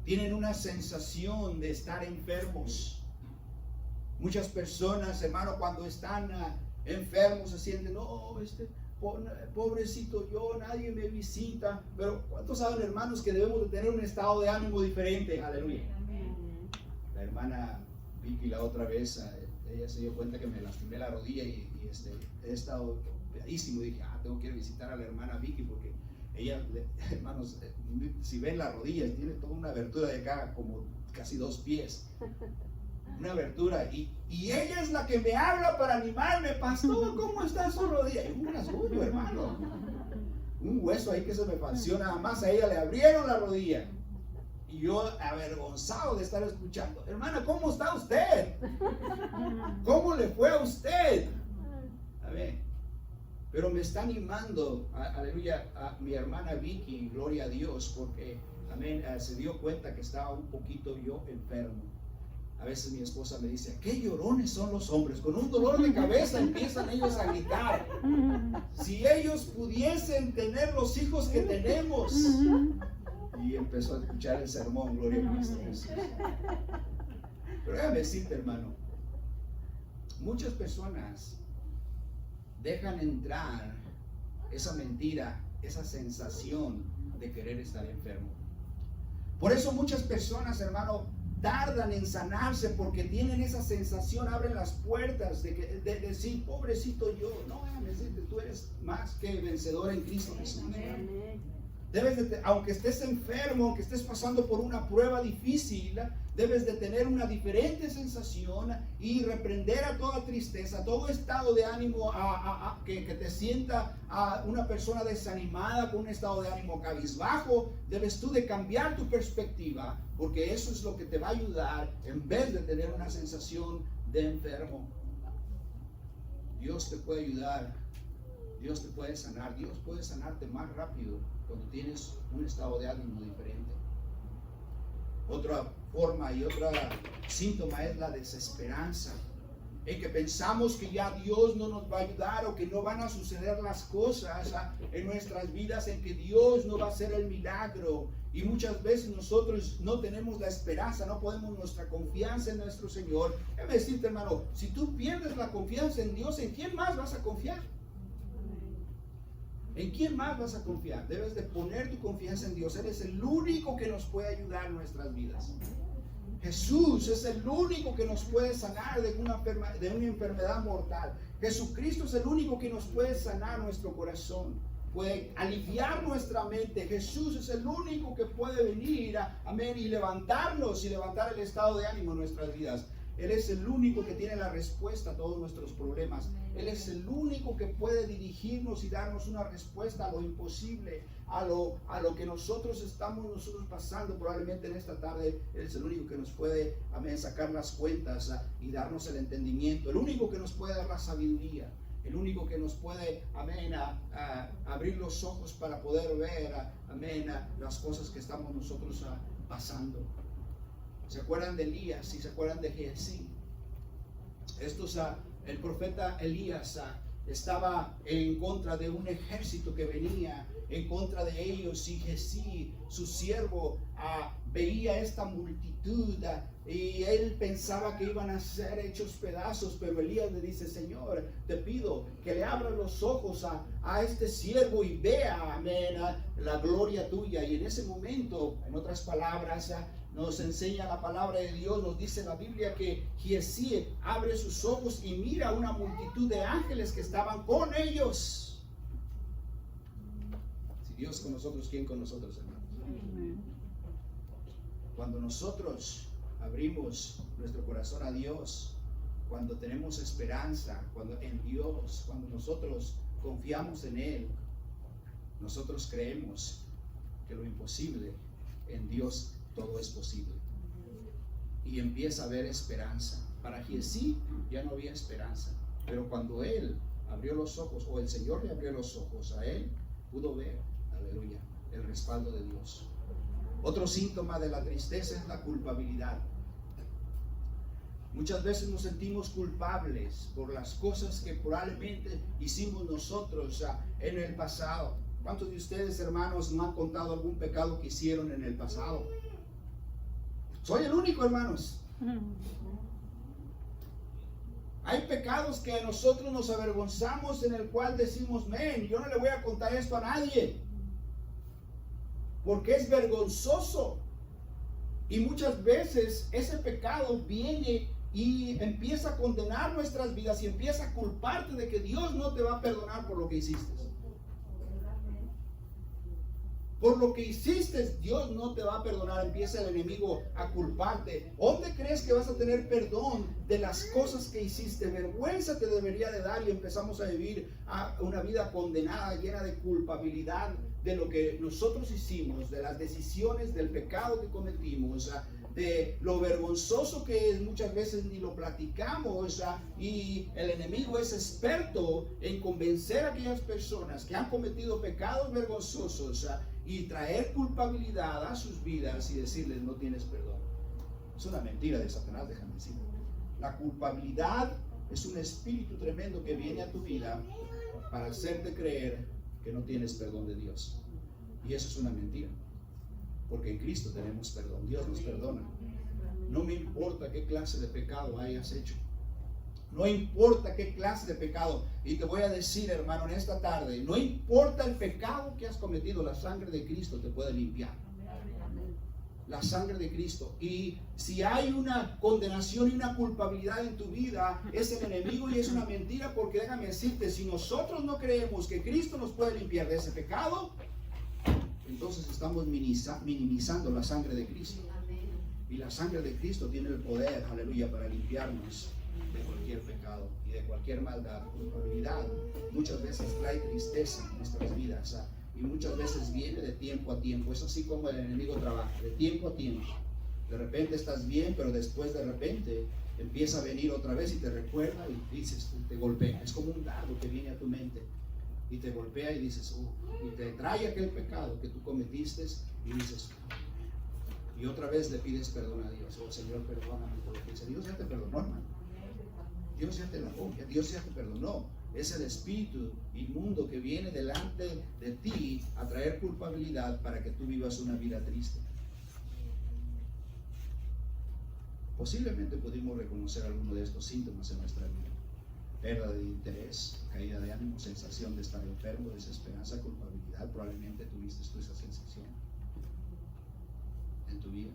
Tienen una sensación de estar enfermos. Muchas personas, hermano, cuando están enfermos se sienten, no, pobrecito yo, nadie me visita. Pero ¿cuántos saben, hermanos, que debemos de tener un estado de ánimo diferente? Aleluya. La hermana Vicky la otra vez, ella se dio cuenta que me lastimé la rodilla y he estado pegadísimo. Dije, tengo que ir a visitar a la hermana Vicky porque ella, hermanos, si ven la rodilla, tiene toda una abertura de acá, como casi 2 pies. Una abertura, y ella es la que me habla para animarme. Pastor, ¿cómo está su rodilla? Y un rasguño, hermano, un hueso ahí que se me falció, nada más a ella le abrieron la rodilla. Y yo avergonzado de estar escuchando, hermana, ¿cómo está usted? ¿Cómo le fue a usted? A ver, pero me está animando, aleluya, a mi hermana Vicky, gloria a Dios, porque, amén, se dio cuenta que estaba un poquito yo enfermo. A veces mi esposa me dice, qué llorones son los hombres, con un dolor de cabeza empiezan ellos a gritar. Si ellos pudiesen tener los hijos que tenemos. Y empezó a escuchar el sermón, gloria a Cristo Jesús. Pero déjame decirte, hermano, muchas personas dejan entrar esa mentira, esa sensación de querer estar enfermo. Por eso muchas personas, hermano, tardan en sanarse porque tienen esa sensación, abren las puertas de decir, pobrecito yo. No, déjame decirte, tú eres más que vencedor en Cristo Jesús. Debes de, aunque estés enfermo, aunque estés pasando por una prueba difícil, debes de tener una diferente sensación y reprender a toda tristeza, todo estado de ánimo que te sienta a una persona desanimada, con un estado de ánimo cabizbajo. Debes tú de cambiar tu perspectiva, porque eso es lo que te va a ayudar en vez de tener una sensación de enfermo. Dios te puede ayudar, Dios te puede sanar, Dios puede sanarte más rápido cuando tienes un estado de ánimo diferente. Otra forma y otro síntoma es la desesperanza, en que pensamos que ya Dios no nos va a ayudar o que no van a suceder las cosas en nuestras vidas, en que Dios no va a hacer el milagro. Y muchas veces nosotros no tenemos la esperanza, no ponemos nuestra confianza en nuestro Señor. Déjame decirte, hermano, si tú pierdes la confianza en Dios, ¿en quién más vas a confiar? ¿En quién más vas a confiar? Debes de poner tu confianza en Dios. Él es el único que nos puede ayudar en nuestras vidas. Jesús es el único que nos puede sanar de una enfermedad mortal. Jesucristo es el único que nos puede sanar nuestro corazón, puede aliviar nuestra mente. Jesús es el único que puede venir, amén, y levantarnos y levantar el estado de ánimo en nuestras vidas. Él es el único que tiene la respuesta a todos nuestros problemas. Él es el único que puede dirigirnos y darnos una respuesta a lo imposible, a lo que nosotros estamos pasando probablemente en esta tarde. Él es el único que nos puede, amén, sacar las cuentas y darnos el entendimiento. El único que nos puede dar la sabiduría. El único que nos puede, amén, abrir los ojos para poder ver, amén, las cosas que estamos nosotros pasando. ¿Se acuerdan de Elías y se acuerdan de Giesi? El profeta Elías estaba en contra de un ejército que venía en contra de ellos, y Giezi, su siervo, veía esta multitud y él pensaba que iban a ser hechos pedazos, pero Elías le dice: Señor, te pido que le abras los ojos a este siervo y vea, amén, la gloria tuya. Y en ese momento, en otras palabras, nos enseña la palabra de Dios, nos dice la Biblia que Giezi abre sus ojos y mira una multitud de ángeles que estaban con ellos. Si Dios con nosotros, ¿quién con nosotros, hermanos? Cuando nosotros abrimos nuestro corazón a Dios, cuando tenemos esperanza, cuando en Dios, cuando nosotros confiamos en Él, nosotros creemos que lo imposible en Dios todo es posible. Y empieza a haber esperanza. Para Giezi ya no había esperanza, pero cuando él abrió los ojos, o el Señor le abrió los ojos a él, pudo ver, aleluya, el respaldo de Dios. Otro síntoma de la tristeza es la culpabilidad. Muchas veces nos sentimos culpables por las cosas que probablemente hicimos nosotros en el pasado. ¿Cuántos de ustedes, hermanos, me han contado algún pecado que hicieron en el pasado? Soy el único, hermanos. Hay pecados que a nosotros nos avergonzamos, en el cual decimos: men, yo no le voy a contar esto a nadie, porque es vergonzoso. Y muchas veces ese pecado viene y empieza a condenar nuestras vidas y empieza a culparte de que Dios no te va a perdonar por lo que hiciste. Por lo que hiciste, Dios no te va a perdonar. Empieza el enemigo a culparte. ¿Dónde crees que vas a tener perdón de las cosas que hiciste? Vergüenza te debería de dar, y empezamos a vivir una vida condenada, llena de culpabilidad de lo que nosotros hicimos, de las decisiones, del pecado que cometimos, de lo vergonzoso que es. Muchas veces ni lo platicamos, y el enemigo es experto en convencer a aquellas personas que han cometido pecados vergonzosos y traer culpabilidad a sus vidas y decirles: no tienes perdón. Es una mentira de Satanás, déjame decirlo. La culpabilidad es un espíritu tremendo que viene a tu vida para hacerte creer que no tienes perdón de Dios. Y eso es una mentira, porque en Cristo tenemos perdón. Dios nos perdona. No me importa qué clase de pecado hayas hecho, no importa qué clase de pecado. Y te voy a decir, hermano, en esta tarde, no importa el pecado que has cometido, la sangre de Cristo te puede limpiar. La sangre de Cristo. Y si hay una condenación y una culpabilidad en tu vida, es el enemigo y es una mentira, porque déjame decirte, si nosotros no creemos que Cristo nos puede limpiar de ese pecado, entonces estamos minimizando la sangre de Cristo. Y la sangre de Cristo tiene el poder, aleluya, para limpiarnos de cualquier pecado y de cualquier maldad. Culpabilidad muchas veces trae tristeza en nuestras vidas, y muchas veces viene de tiempo a tiempo. Es así como el enemigo trabaja, de tiempo a tiempo. De repente estás bien, pero después de repente empieza a venir otra vez y te recuerda y dices, te golpea. Es como un dardo que viene a tu mente y te golpea y dices, y te trae aquel pecado que tú cometiste y dices, y otra vez le pides perdón a Dios. Oh, Señor, perdóname por lo que hice. Dios ya te perdonó, hermano. Dios ya te lavó, Dios ya te perdonó. Es el espíritu inmundo que viene delante de ti a traer culpabilidad para que tú vivas una vida triste. Posiblemente pudimos reconocer alguno de estos síntomas en nuestra vida: pérdida de interés, caída de ánimo, sensación de estar enfermo, desesperanza, culpabilidad. Probablemente tuviste tú esa sensación en tu vida.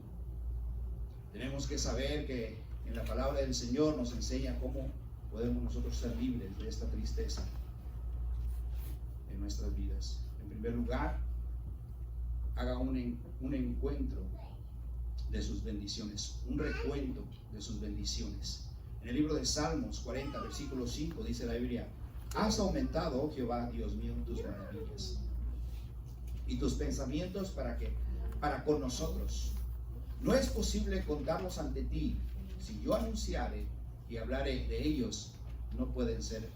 Tenemos que saber que en la palabra del Señor nos enseña cómo podemos nosotros ser libres de esta tristeza en nuestras vidas. En primer lugar, haga un encuentro de sus bendiciones, un recuento de sus bendiciones. En el libro de Salmos 40, versículo 5, dice la Biblia: has aumentado, oh Jehová, Dios mío, tus maravillas y tus pensamientos para con nosotros. No es posible contarlos ante ti. Si yo anunciare y hablare de ellos, no pueden ser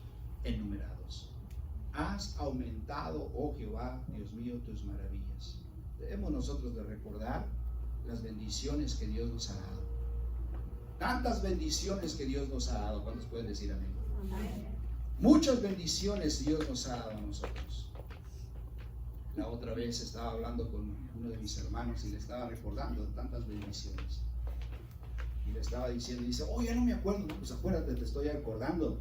enumerados. Has aumentado, oh Jehová, Dios mío, tus maravillas. Debemos nosotros de recordar las bendiciones que Dios nos ha dado. Tantas bendiciones que Dios nos ha dado. ¿Cuántos pueden decir amén? Amén. Muchas bendiciones Dios nos ha dado a nosotros. La otra vez estaba hablando con uno de mis hermanos y le estaba recordando tantas bendiciones. Y le estaba diciendo, y dice, oh, ya no me acuerdo. Pues acuérdate, te estoy acordando.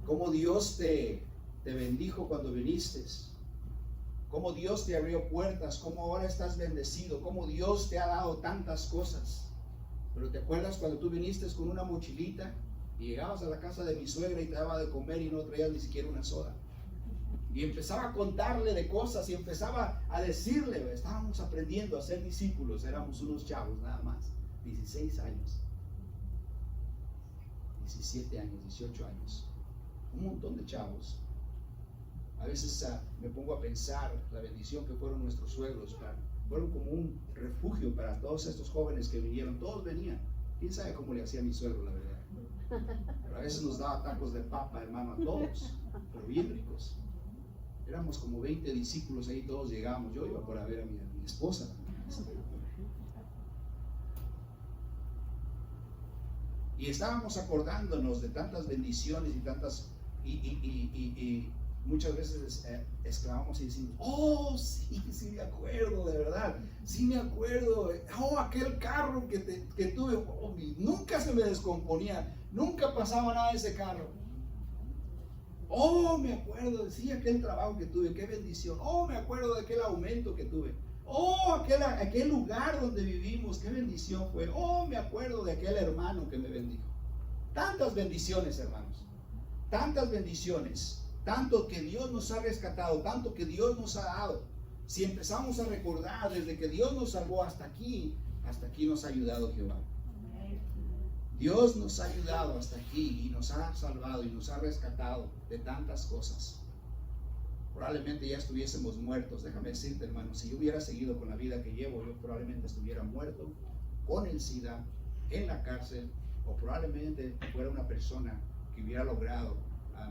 Cómo Dios te bendijo cuando viniste. Cómo Dios te abrió puertas. Cómo ahora estás bendecido. Cómo Dios te ha dado tantas cosas. Pero ¿te acuerdas cuando tú viniste con una mochilita y llegabas a la casa de mi suegra y te daba de comer y no traías ni siquiera una soda? Y empezaba a contarle de cosas y empezaba a decirle, estábamos aprendiendo a ser discípulos, éramos unos chavos nada más, 16 años, 17 años, 18 años, un montón de chavos. A veces me pongo a pensar la bendición que fueron nuestros suegros, fueron como un refugio para todos estos jóvenes que vinieron, todos venían. ¿Quién sabe cómo le hacía mi suegro, la verdad? Pero a veces nos daba tacos de papa, hermano, a todos, pero bien ricos. Éramos como 20 discípulos ahí, todos llegábamos. Yo iba para ver a mi esposa. Y estábamos acordándonos de tantas bendiciones y tantas, y muchas veces exclamamos y decimos, oh, sí me acuerdo, de verdad, sí me acuerdo, oh, aquel carro que tuve, oh, nunca se me descomponía, nunca pasaba nada de ese carro. Oh, me acuerdo, sí, aquel trabajo que tuve, qué bendición. Oh, me acuerdo de aquel aumento que tuve. Oh, aquel lugar donde vivimos, qué bendición fue. Oh, me acuerdo de aquel hermano que me bendijo. Tantas bendiciones, hermanos. Tantas bendiciones. Tanto que Dios nos ha rescatado, tanto que Dios nos ha dado. Si empezamos a recordar desde que Dios nos salvó hasta aquí nos ha ayudado Jehová. Dios nos ha ayudado hasta aquí y nos ha salvado y nos ha rescatado de tantas cosas. Probablemente ya estuviésemos muertos. Déjame decirte, hermano, si yo hubiera seguido con la vida que llevo, yo probablemente estuviera muerto con el SIDA, en la cárcel, o probablemente fuera una persona que hubiera logrado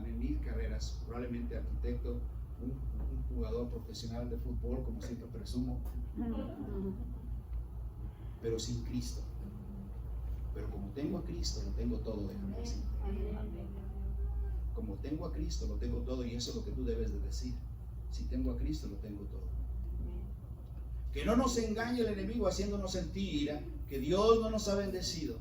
en 1000 carreras, probablemente arquitecto, un jugador profesional de fútbol, como siempre presumo, pero sin Cristo. Pero como tengo a Cristo, lo tengo todo, déjame decir. Como tengo a Cristo, lo tengo todo, y eso es lo que tú debes de decir. Si tengo a Cristo, lo tengo todo. Que no nos engañe el enemigo haciéndonos sentir que Dios no nos ha bendecido.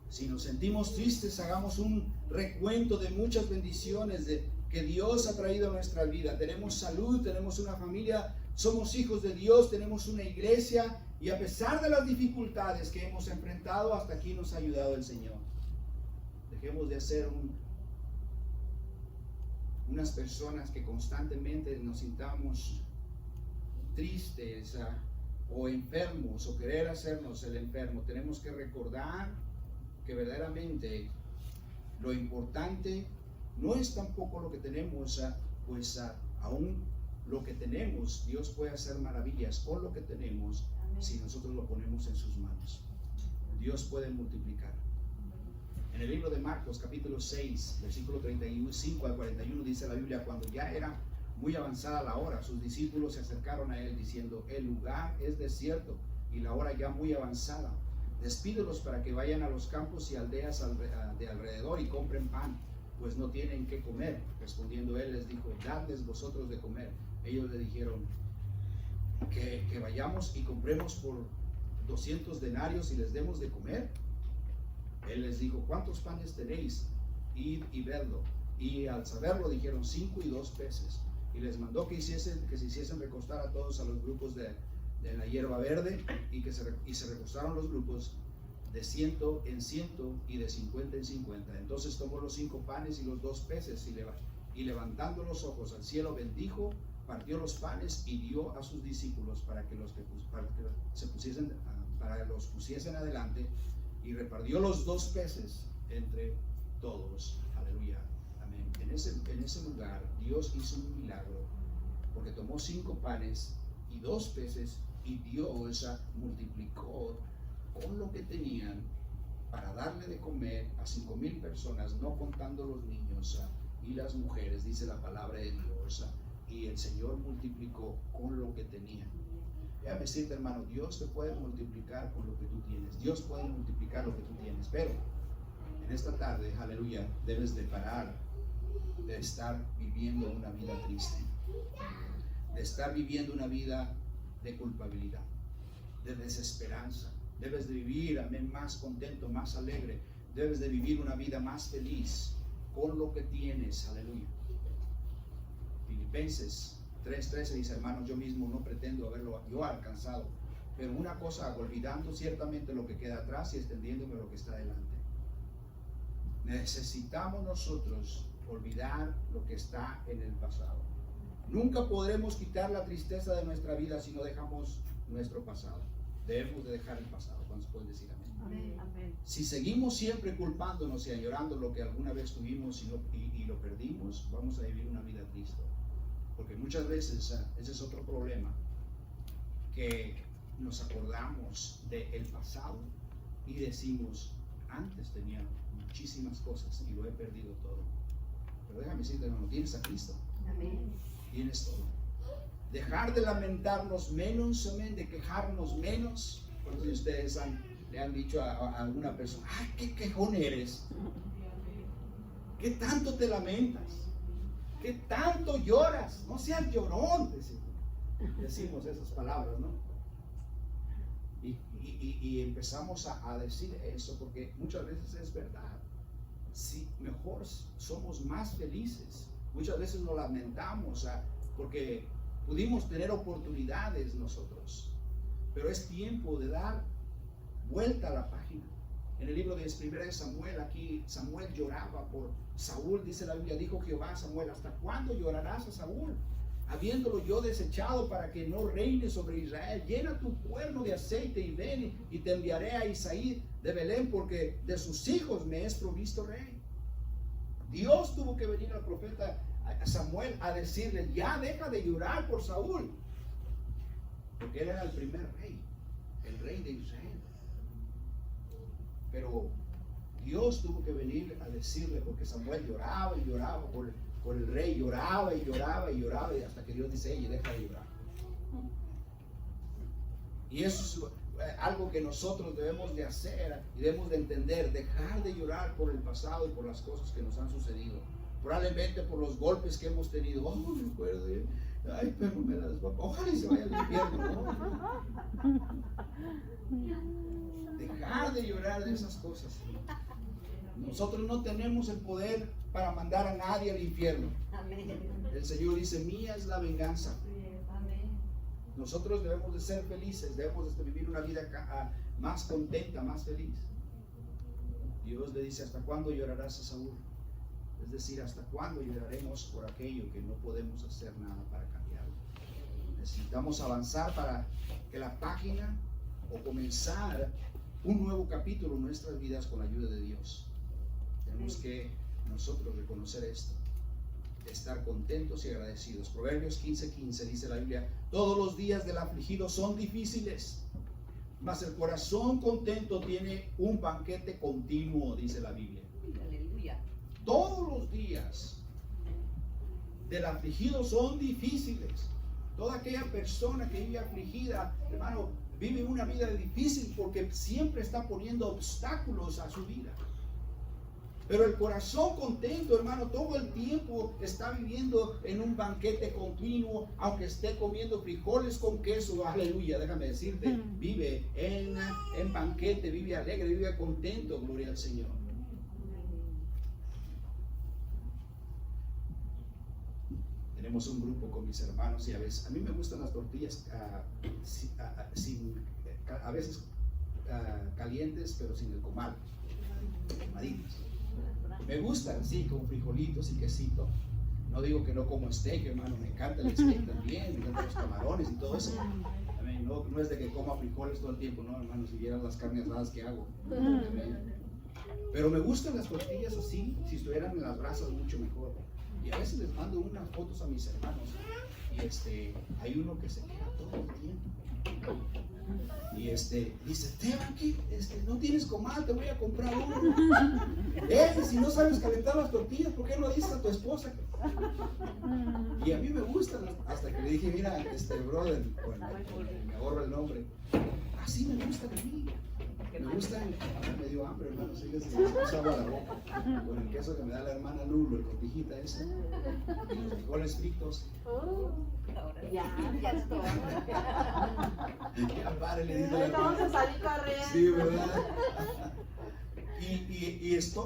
Si nos sentimos tristes, hagamos un recuento de muchas bendiciones que Dios ha traído a nuestra vida. Tenemos salud, tenemos una familia, somos hijos de Dios, tenemos una iglesia. Y a pesar de las dificultades que hemos enfrentado, hasta aquí nos ha ayudado el Señor. Dejemos de ser unas personas que constantemente nos sintamos tristes o enfermos o querer hacernos el enfermo. Tenemos que recordar que verdaderamente lo importante no es tampoco lo que tenemos, pues aún lo que tenemos, Dios puede hacer maravillas con lo que tenemos. Si nosotros lo ponemos en sus manos, Dios puede multiplicar. En el libro de Marcos, capítulo 6, versículo 35 al 41, dice la Biblia: cuando ya era muy avanzada la hora, sus discípulos se acercaron a él diciendo: el lugar es desierto y la hora ya muy avanzada. Despídelos para que vayan a los campos y aldeas de alrededor y compren pan, pues no tienen qué comer. Respondiendo él les dijo: dadles vosotros de comer. Ellos le dijeron: que vayamos y compremos por 200 denarios y les demos de comer. Él les dijo: ¿cuántos panes tenéis? Id y vedlo. Y al saberlo dijeron: 5 y 2 peces. Y les mandó que se hiciesen recostar a todos a los grupos de la hierba verde, y se recostaron los grupos de 100 en 100 y de 50 en 50. Entonces tomó los 5 panes y los 2 peces y levantando los ojos al cielo bendijo, partió los panes y dio a sus discípulos para que los pusiesen adelante, y repartió los 2 peces entre todos. Aleluya, amén. En ese lugar Dios hizo un milagro, porque tomó 5 panes y 2 peces y Dios multiplicó con lo que tenían para darle de comer a 5,000 personas, no contando los niños y las mujeres, dice la palabra de Dios. Y el Señor multiplicó con lo que tenía. Déjame decirte, hermano, Dios te puede multiplicar con lo que tú tienes. Dios puede multiplicar lo que tú tienes, pero en esta tarde, aleluya, debes de parar de estar viviendo una vida triste, de estar viviendo una vida de culpabilidad, de desesperanza. Debes de vivir, amén, más contento, más alegre. Debes de vivir una vida más feliz con lo que tienes, aleluya. Filipenses 3:13 dice, hermanos, yo mismo no pretendo haberlo yo alcanzado, pero una cosa hago, olvidando ciertamente lo que queda atrás y extendiéndome lo que está delante. Necesitamos nosotros olvidar lo que está en el pasado. Nunca podremos quitar la tristeza de nuestra vida si no dejamos nuestro pasado. Debemos de dejar el pasado. ¿Cuántos pueden decir amén? Amén. Si seguimos siempre culpándonos y añorando lo que alguna vez tuvimos y lo perdimos, vamos a vivir una vida triste. Porque muchas veces ese es otro problema, que nos acordamos del pasado y decimos, antes tenía muchísimas cosas y lo he perdido todo. Pero déjame decirte, hermano, tienes a Cristo. Amén. Tienes todo. Dejar de lamentarnos menos, amén, de quejarnos menos. ¿Cuántos de ustedes le han dicho a alguna persona, ay, qué quejón eres? ¿Qué tanto te lamentas? ¿Qué tanto lloras? No seas llorón, decimos esas palabras, ¿no? Y empezamos a decir eso porque muchas veces es verdad. Sí, mejor somos más felices. Muchas veces nos lamentamos porque pudimos tener oportunidades nosotros, pero es tiempo de dar vuelta a la página. En el libro de 1 de Samuel, aquí Samuel lloraba por Saúl, dice la Biblia, dijo Jehová a Samuel, ¿hasta cuándo llorarás a Saúl? Habiéndolo yo desechado para que no reine sobre Israel, llena tu cuerno de aceite y ven y te enviaré a Isaí de Belén, porque de sus hijos me es provisto rey. Dios tuvo que venir al profeta Samuel a decirle, ya deja de llorar por Saúl, porque él era el primer rey, el rey de Israel. Pero Dios tuvo que venir a decirle, porque Samuel lloraba y lloraba por el rey, lloraba y lloraba y lloraba, y hasta que Dios dice, ella deja de llorar. Y eso es algo que nosotros debemos de hacer y debemos de entender, dejar de llorar por el pasado y por las cosas que nos han sucedido. Probablemente por los golpes que hemos tenido. Oh, me acuerdo, ay, pero me las va, ojalá y se vaya al infierno, ¿no? Dejar de llorar de esas cosas. Nosotros no tenemos el poder para mandar a nadie al infierno. Amén. El Señor dice, mía es la venganza. Amén. Nosotros debemos de ser felices, debemos de vivir una vida más contenta, más feliz. Dios le dice, ¿hasta cuándo llorarás a Saúl? Es decir, ¿hasta cuándo lloraremos por aquello que no podemos hacer nada para cambiarlo? Necesitamos avanzar para que la página o comenzar un nuevo capítulo en nuestras vidas con la ayuda de Dios. Tenemos que nosotros reconocer esto, estar contentos y agradecidos. Proverbios 15:15 dice la Biblia, todos los días del afligido son difíciles, mas el corazón contento tiene un banquete continuo, dice la Biblia. Aleluya. Todos los días del afligido son difíciles. Toda aquella persona que vive afligida, hermano, vive una vida difícil porque siempre está poniendo obstáculos a su vida. Pero el corazón contento, hermano, todo el tiempo está viviendo en un banquete continuo, aunque esté comiendo frijoles con queso. Aleluya, déjame decirte, vive en banquete, vive alegre, vive contento, gloria al Señor. Tenemos un grupo con mis hermanos y a veces, a mí me gustan las tortillas a veces calientes, pero sin el comal, quemaditas. Me gustan así, con frijolitos y quesito. No digo que no como steak, hermano, me encanta el steak también, me encantan los camarones y todo eso. Amén. No es de que coma frijoles todo el tiempo, no, hermano, si vieran las carnes asadas que hago. Amén. Pero me gustan las tortillas así, si estuvieran en las brasas mucho mejor. Y a veces les mando unas fotos a mis hermanos y hay uno que se queda todo el tiempo. Y dice, Teban, no tienes comal, te voy a comprar uno. Si no sabes calentar las tortillas, ¿por qué no dices a tu esposa? Y a mí me gustan, hasta que le dije, mira, brother, bueno, me ahorro el nombre, así me gustan a mí. Me gusta, ahora me dio hambre, hermano, así que se me puso agua a la boca. Con el queso que me da la hermana Lulo, el cotijita ese, y los frijoles fritos. Ya estoy. Ya pare, le dice la Vamos a salir corriendo. Sí, ¿verdad?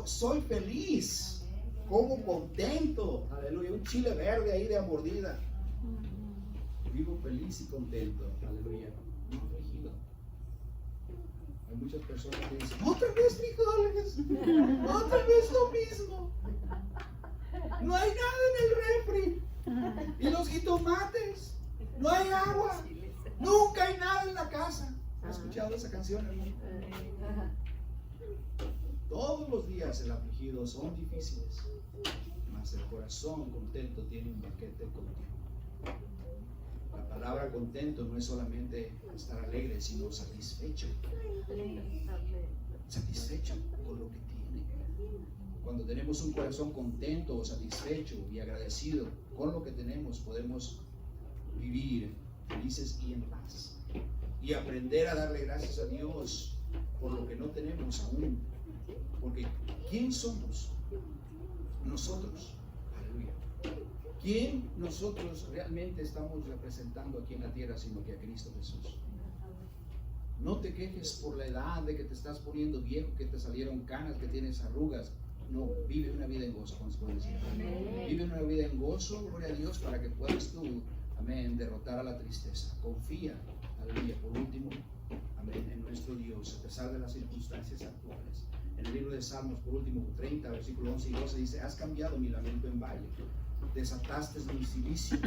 Soy feliz, como contento, aleluya, un chile verde ahí de a mordida. Vivo feliz y contento, aleluya, no afligido. Hay muchas personas que dicen, otra vez frijoles, otra vez lo mismo. No hay nada en el refri. Y los jitomates, no hay agua, nunca hay nada en la casa. ¿Has escuchado esa canción, hermano? Todos los días el afligido son difíciles, mas el corazón contento tiene un banquete continuo. La palabra contento no es solamente estar alegre, sino satisfecho. Satisfecho con lo que tiene. Cuando tenemos un corazón contento, satisfecho y agradecido con lo que tenemos, podemos vivir felices y en paz. Y aprender a darle gracias a Dios por lo que no tenemos aún. Porque ¿quién somos? Nosotros. Aleluya. ¿Quién nosotros realmente estamos representando aquí en la tierra sino que a Cristo Jesús? No te quejes por la edad de que te estás poniendo viejo, que te salieron canas, que tienes arrugas. No, vive una vida en gozo, como se puede decir. Vive una vida en gozo, gloria a Dios, para que puedas tú, amén, derrotar a la tristeza. Confía, aleluya, por último, amén, en nuestro Dios, a pesar de las circunstancias actuales. En el libro de Salmos, por último, 30, versículo 11 y 12, dice, has cambiado mi lamento en valle, desataste mi cilicio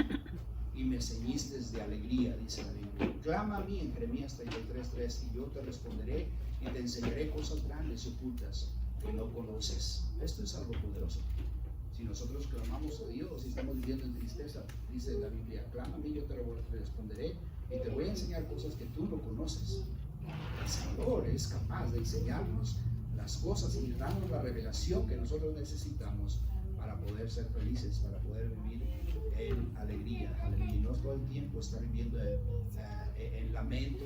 y me ceñiste de alegría, dice la Biblia. Clama a mí en Jeremías 33:3 y yo te responderé y te enseñaré cosas grandes y ocultas que no conoces. Esto es algo poderoso. Si nosotros clamamos a Dios y estamos viviendo en tristeza, dice la Biblia, clama a mí, yo te responderé y te voy a enseñar cosas que tú no conoces. El Señor es capaz de enseñarnos las cosas y darnos la revelación que nosotros necesitamos para poder ser felices, para poder vivir en alegría, aleluya. Y no todo el tiempo estar viviendo en lamento,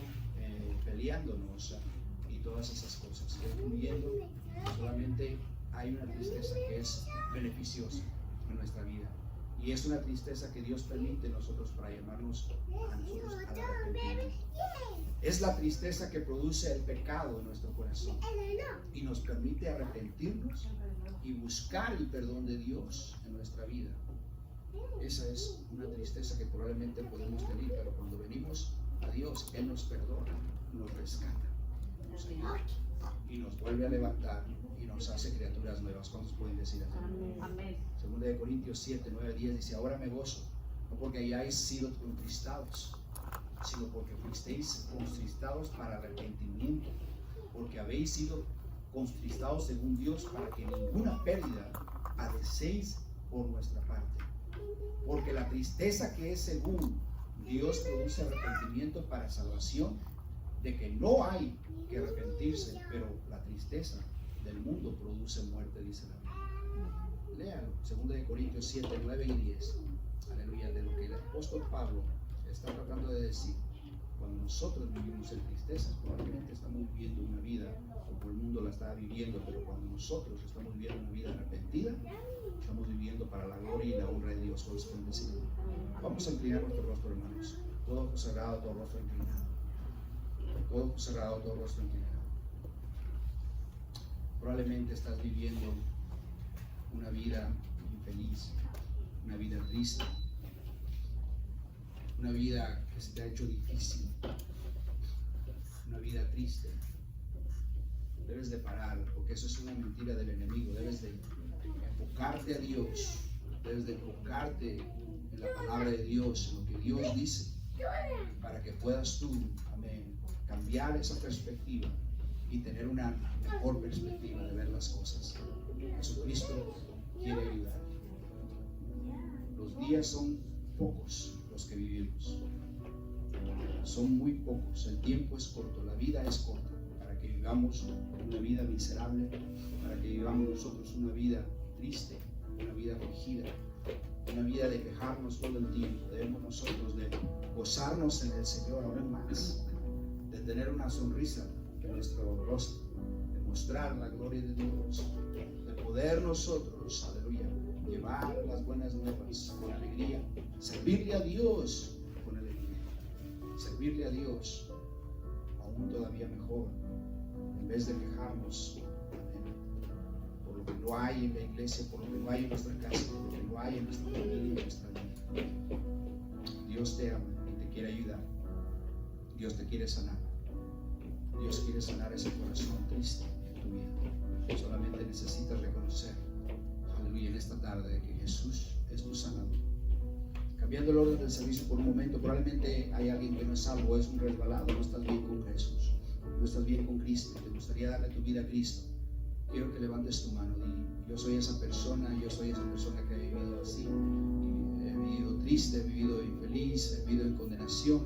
peleándonos y todas esas cosas. Concluyendo, solamente hay una tristeza que es beneficiosa en nuestra vida. Y es una tristeza que Dios permite nosotros para llamarnos a nosotros al arrepentimiento. Es la tristeza que produce el pecado en nuestro corazón y nos permite arrepentirnos y buscar el perdón de Dios en nuestra vida. Esa es una tristeza que probablemente podemos tener, pero cuando venimos a Dios, Él nos perdona, nos rescata, nos ayuda y nos vuelve a levantar y nos hace criaturas nuevas. ¿Cuántos pueden decir amén? Amén. Segunda de Corintios 7, 9, 10 dice, ahora me gozo, no porque hayáis sido contristados, sino porque fuisteis contristados para arrepentimiento, porque habéis sido contristados según Dios para que ninguna pérdida padecéis por nuestra parte. Porque la tristeza que es según Dios produce arrepentimiento para salvación, de que no hay que arrepentirse, pero la tristeza del mundo produce muerte, dice la Biblia. Léalo, 2 Corintios 7, 9 y 10. Aleluya, de lo que el apóstol Pablo está tratando de decir. Cuando nosotros vivimos en tristezas, probablemente estamos viviendo una vida como el mundo la está viviendo, pero cuando nosotros estamos viviendo una vida arrepentida, estamos viviendo para la gloria y la honra de Dios. Vamos a inclinar nuestro rostro, hermanos. Todo ojo cerrado, todo rostro inclinado. Todo ojo cerrado, todo rostro inclinado. Probablemente estás viviendo una vida infeliz, una vida triste, una vida que se te ha hecho difícil, una vida triste. Debes de parar, porque eso es una mentira del enemigo. Debes de enfocarte a Dios, debes de enfocarte en la palabra de Dios, en lo que Dios dice, para que puedas tú, amén, cambiar esa perspectiva y tener una mejor perspectiva de ver las cosas. Jesucristo quiere ayudar. Los días son pocos los que vivimos, son muy pocos, el tiempo es corto, la vida es corta, para que vivamos una vida miserable, para que vivamos nosotros una vida triste, una vida afligida, una vida de quejarnos todo el tiempo. Debemos nosotros de gozarnos en el Señor aún más, de tener una sonrisa de nuestro rostro, de mostrar la gloria de Dios, de poder nosotros, aleluya, llevar las buenas nuevas con alegría, servirle a Dios con alegría, servirle a Dios aún todavía mejor, en vez de quejarnos por lo que no hay en la iglesia, por lo que no hay en nuestra casa, por lo que no hay en nuestra familia, en nuestra vida. Dios te ama y te quiere ayudar. Dios te quiere sanar. Dios quiere sanar ese corazón triste en tu vida. Solamente necesitas reconocer, aleluya, en esta tarde que Jesús es tu sanador. Cambiando el orden del servicio por un momento, probablemente hay alguien que no es salvo, es un resbalado, no estás bien con Jesús, no estás bien con Cristo, te gustaría darle tu vida a Cristo. Quiero que levantes tu mano y yo soy esa persona que ha vivido así, y he vivido triste, he vivido infeliz, he vivido en condenación,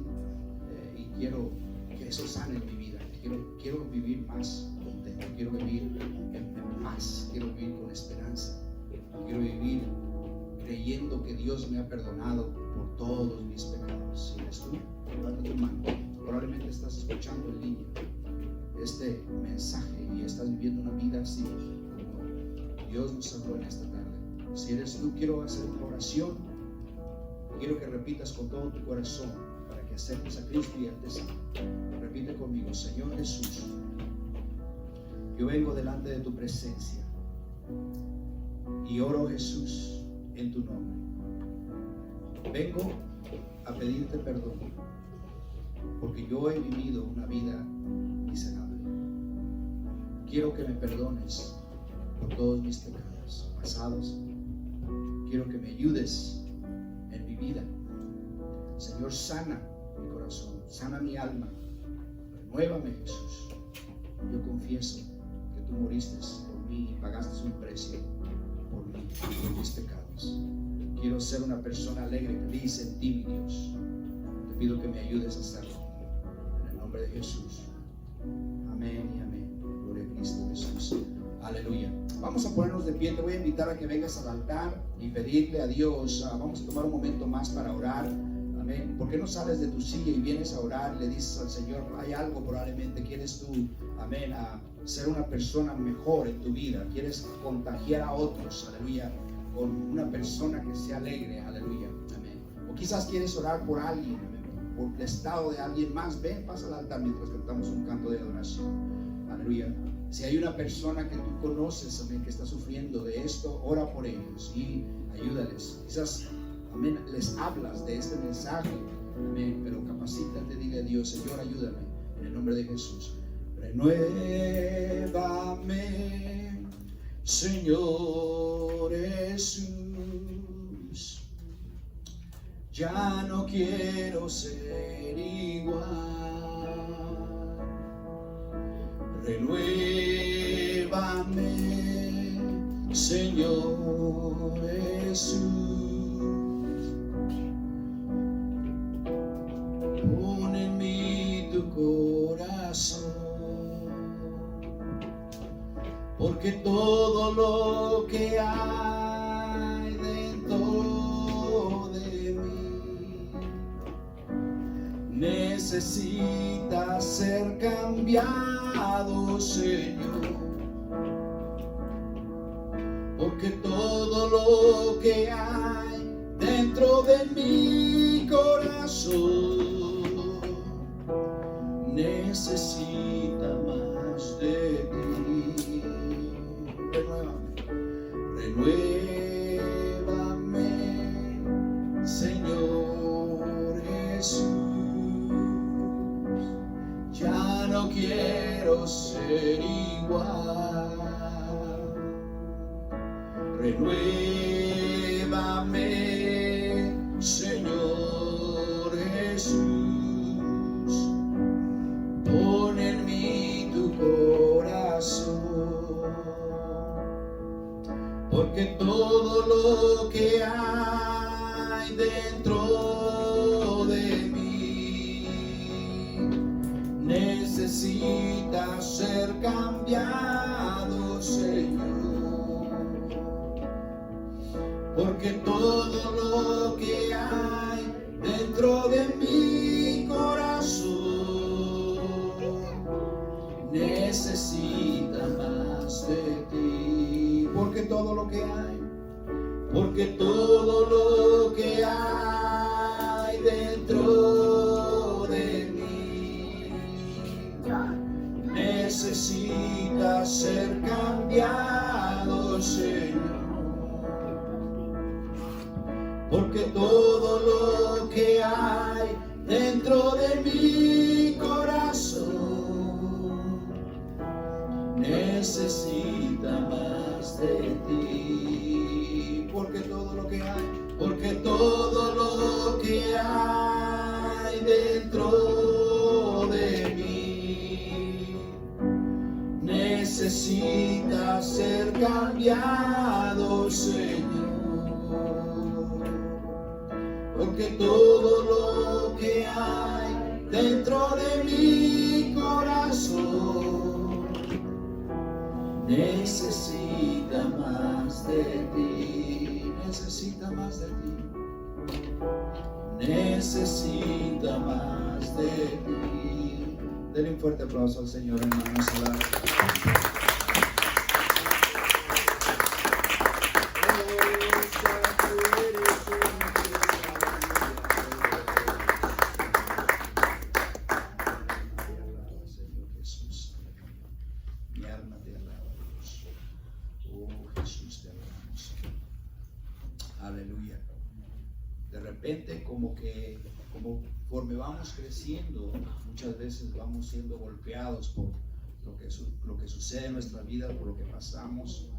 y quiero que eso sane en mi vida. Quiero vivir más contento, quiero vivir en paz, quiero vivir con esperanza, quiero vivir creyendo que Dios me ha perdonado por todos mis pecados. Si eres tú, levanta tu mano. Probablemente estás escuchando en línea este mensaje y estás viviendo una vida así como Dios nos habló en esta tarde. Si eres tú, quiero hacer una oración. Quiero que repitas con todo tu corazón para que aceptes a Cristo y Él te salve. Repite conmigo: Señor Jesús, yo vengo delante de tu presencia y oro, Jesús, en tu nombre. Vengo a pedirte perdón porque yo he vivido una vida miserable. Quiero que me perdones por todos mis pecados pasados. Quiero que me ayudes en mi vida. Señor, sana mi corazón, sana mi alma, renuévame, Jesús. Yo confieso que tú moriste por mí y pagaste un precio por mí, por mis pecados. Quiero ser una persona alegre, feliz en ti, mi Dios. Te pido que me ayudes a hacerlo. En el nombre de Jesús. Amén y amén. Gloria a Cristo Jesús. Aleluya. Vamos a ponernos de pie. Te voy a invitar a que vengas al altar y pedirle a Dios. Vamos a tomar un momento más para orar. Amén. ¿Por qué no sales de tu silla y vienes a orar? Le dices al Señor, hay algo probablemente. ¿Quieres tú, amén, a ser una persona mejor en tu vida? ¿Quieres contagiar a otros? Aleluya. Con una persona que sea alegre. Aleluya. Amén. O quizás quieres orar por alguien, amén, por el estado de alguien más. Ven, pasa al altar mientras cantamos un canto de adoración. Aleluya. Si hay una persona que tú conoces, amén, que está sufriendo de esto, ora por ellos y ayúdales. Quizás, amén, les hablas de este mensaje, amén, pero capacítate, dile a Dios: Señor, ayúdame, en el nombre de Jesús. Renuévame, Señor Jesús. Ya no quiero ser igual. Renuévame, Señor Jesús. Pon en mí tu corazón, porque todo lo que hay dentro de mí necesita ser cambiado, Señor. Porque todo lo que hay dentro de mi corazón necesita más de ti. Renuévame, Señor Jesús. Ya no quiero ser igual. Renuévame, Señor Jesús. Pon en mí tu corazón, porque todo lo que hay dentro de mí necesita ser cambiado, Señor. Porque todo lo que hay dentro de mi corazón necesita más de ti, porque todo lo que hay dentro de mí necesita ser cambiado, Señor, porque todo lo que hay dentro de mi corazón necesita más de ti, porque todo lo que hay dentro de mí necesita ser cambiado, Señor, porque todo lo que hay dentro de mi corazón necesita más de ti, necesita más de ti, necesita más de ti. Denle un fuerte aplauso al Señor, hermanos. Aleluya. De repente, conforme vamos creciendo, muchas veces vamos siendo golpeados por lo que sucede en nuestra vida, por lo que pasamos.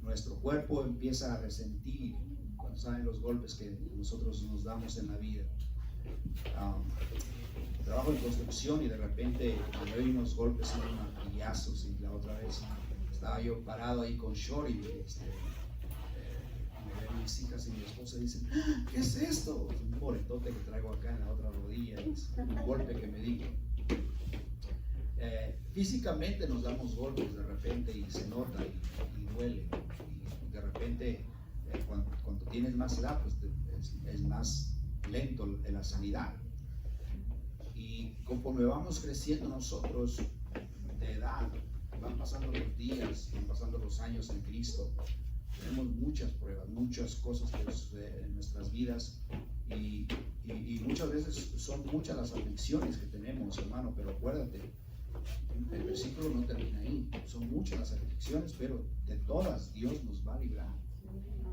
Nuestro cuerpo empieza a resentir cuando saben los golpes que nosotros nos damos en la vida. Trabajo en construcción y de repente me doy unos golpes y unos martillazos, y la otra vez estaba yo parado ahí con short y mis hijas y mi esposa dicen, ¿qué es esto? Un moretote que traigo acá en la otra rodilla, es un golpe que me di. Físicamente nos damos golpes de repente y se nota y duele, y de repente cuando tienes más edad pues es más lento en la sanidad, y conforme vamos creciendo nosotros de edad, van pasando los días, van pasando los años en Cristo, tenemos muchas pruebas, muchas cosas que suceden en nuestras vidas, y muchas veces son muchas las aflicciones que tenemos, hermano, pero acuérdate, el versículo no termina ahí, son muchas las aflicciones, pero de todas Dios nos va a librar,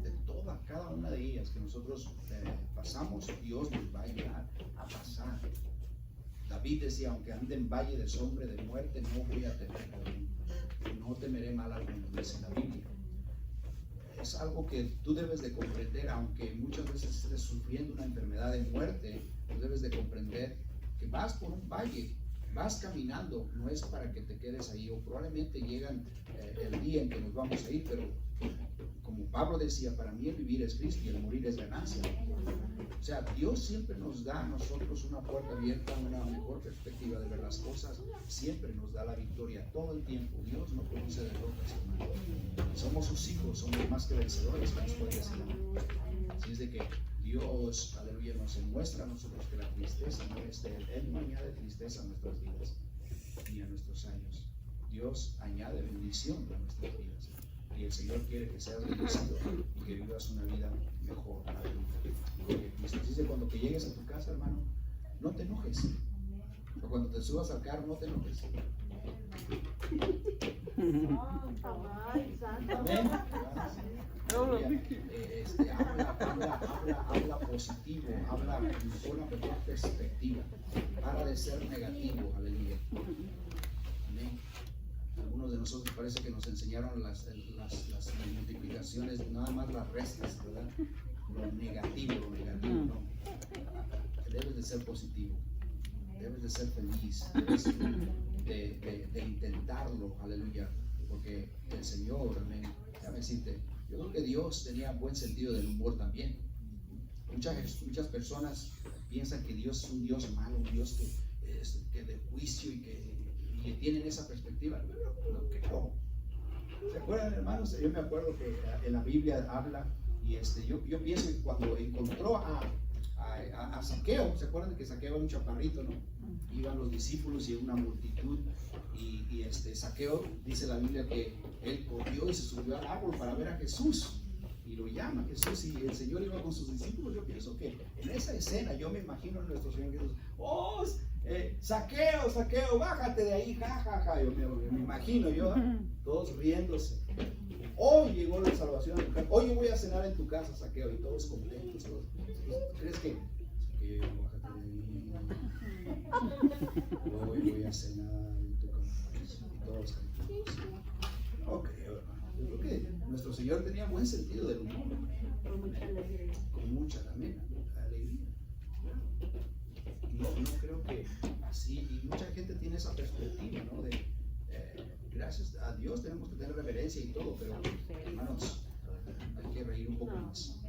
de todas, cada una de ellas que nosotros pasamos, Dios nos va a ayudar a pasar. David decía, aunque ande en valle de sombra de muerte, no voy a temer, no temeré mal alguno, dice la Biblia. Es algo que tú debes de comprender, aunque muchas veces estés sufriendo una enfermedad de muerte, tú debes de comprender que vas por un valle, vas caminando, no es para que te quedes ahí, o probablemente llegan el día en que nos vamos a ir, pero como Pablo decía, para mí el vivir es Cristo y el morir es ganancia. O sea, Dios siempre nos da a nosotros una puerta abierta, una mejor perspectiva de ver las cosas, siempre nos da la victoria todo el tiempo. Dios no conoce derrotas, hermano. Somos sus hijos, somos más que vencedores, que nos puede decir. Así es de que Dios, aleluya, nos demuestra a nosotros que la tristeza no es de Él. Él no añade tristeza a nuestras vidas ni a nuestros años. Dios añade bendición a nuestras vidas. Y el Señor quiere que seas bendecido y que vivas una vida mejor. Porque Cristo dice, cuando que llegues a tu casa, hermano, no te enojes. O cuando te subas al carro, no te enojes. Amén. Habla positivo, habla con una mejor perspectiva. Para de ser negativo, aleluya. Amén. Algunos de nosotros parece que nos enseñaron las multiplicaciones, nada más las restas, ¿verdad? Lo negativo, no. Debes de ser positivo, debes de ser feliz, debes de intentarlo, aleluya, porque el Señor, amén, déjame decirte, yo creo que Dios tenía buen sentido del humor también. Muchas personas piensan que Dios es un Dios malo, un Dios que de juicio y que tienen esa perspectiva. No. ¿Se acuerdan, hermanos? Yo me acuerdo que en la Biblia habla, y yo pienso que cuando encontró a Zaqueo. ¿Se acuerdan que Zaqueo era un chaparrito, no? Iban los discípulos y una multitud, y Zaqueo, dice la Biblia, que él corrió y se subió al árbol para ver a Jesús, y lo llama Jesús, y el Señor iba con sus discípulos. Yo pienso que en esa escena yo me imagino a nuestro Señor Jesús: oh, Zaqueo, Zaqueo, bájate de ahí, jajaja. Yo me imagino yo, todos riéndose. Hoy llegó la salvación a tu casa, hoy yo voy a cenar en tu casa, Zaqueo, y todos contentos. ¿Crees que Zaqueo, bájate de ahí, hoy voy a cenar en tu casa? Y todos contentos. No creo, hermano. Yo creo que nuestro Señor tenía buen sentido del humor, Con mucha alegría. con mucha alegría. No creo que así, y mucha gente tiene esa perspectiva, ¿no? De gracias a Dios tenemos que tener reverencia y todo, pero hermanos, hay que reír un poco más,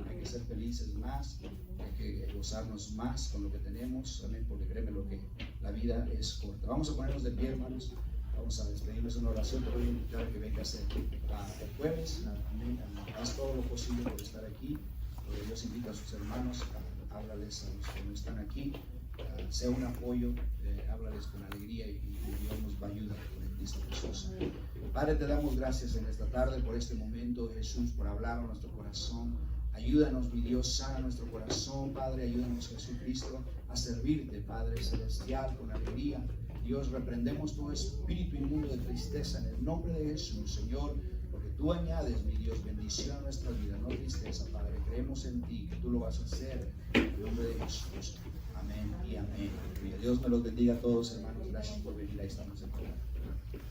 hay que ser felices más, hay que gozarnos más con lo que tenemos, también, porque créeme lo que la vida es corta. Vamos a ponernos de pie, hermanos, vamos a despedirnos en una oración. Te voy a invitar a que vengas el jueves, haz todo lo posible por estar aquí. Dios invita a sus hermanos, háblales a los que no están aquí, sea un apoyo, háblales con alegría, y Dios nos va a ayudar en Cristo Jesús. Padre, te damos gracias en esta tarde por este momento, Jesús, por hablar a nuestro corazón. Ayúdanos, mi Dios, sana nuestro corazón, Padre. Ayúdanos, Jesucristo, a servirte, Padre celestial, con alegría. Dios, reprendemos todo espíritu inmundo de tristeza en el nombre de Jesús, Señor, porque tú añades, mi Dios, bendición a nuestra vida, no tristeza, Padre. Creemos en ti, que tú lo vas a hacer, en el nombre de Jesús. Amén y amén. Dios me los bendiga a todos, hermanos. Gracias por venir a esta noche.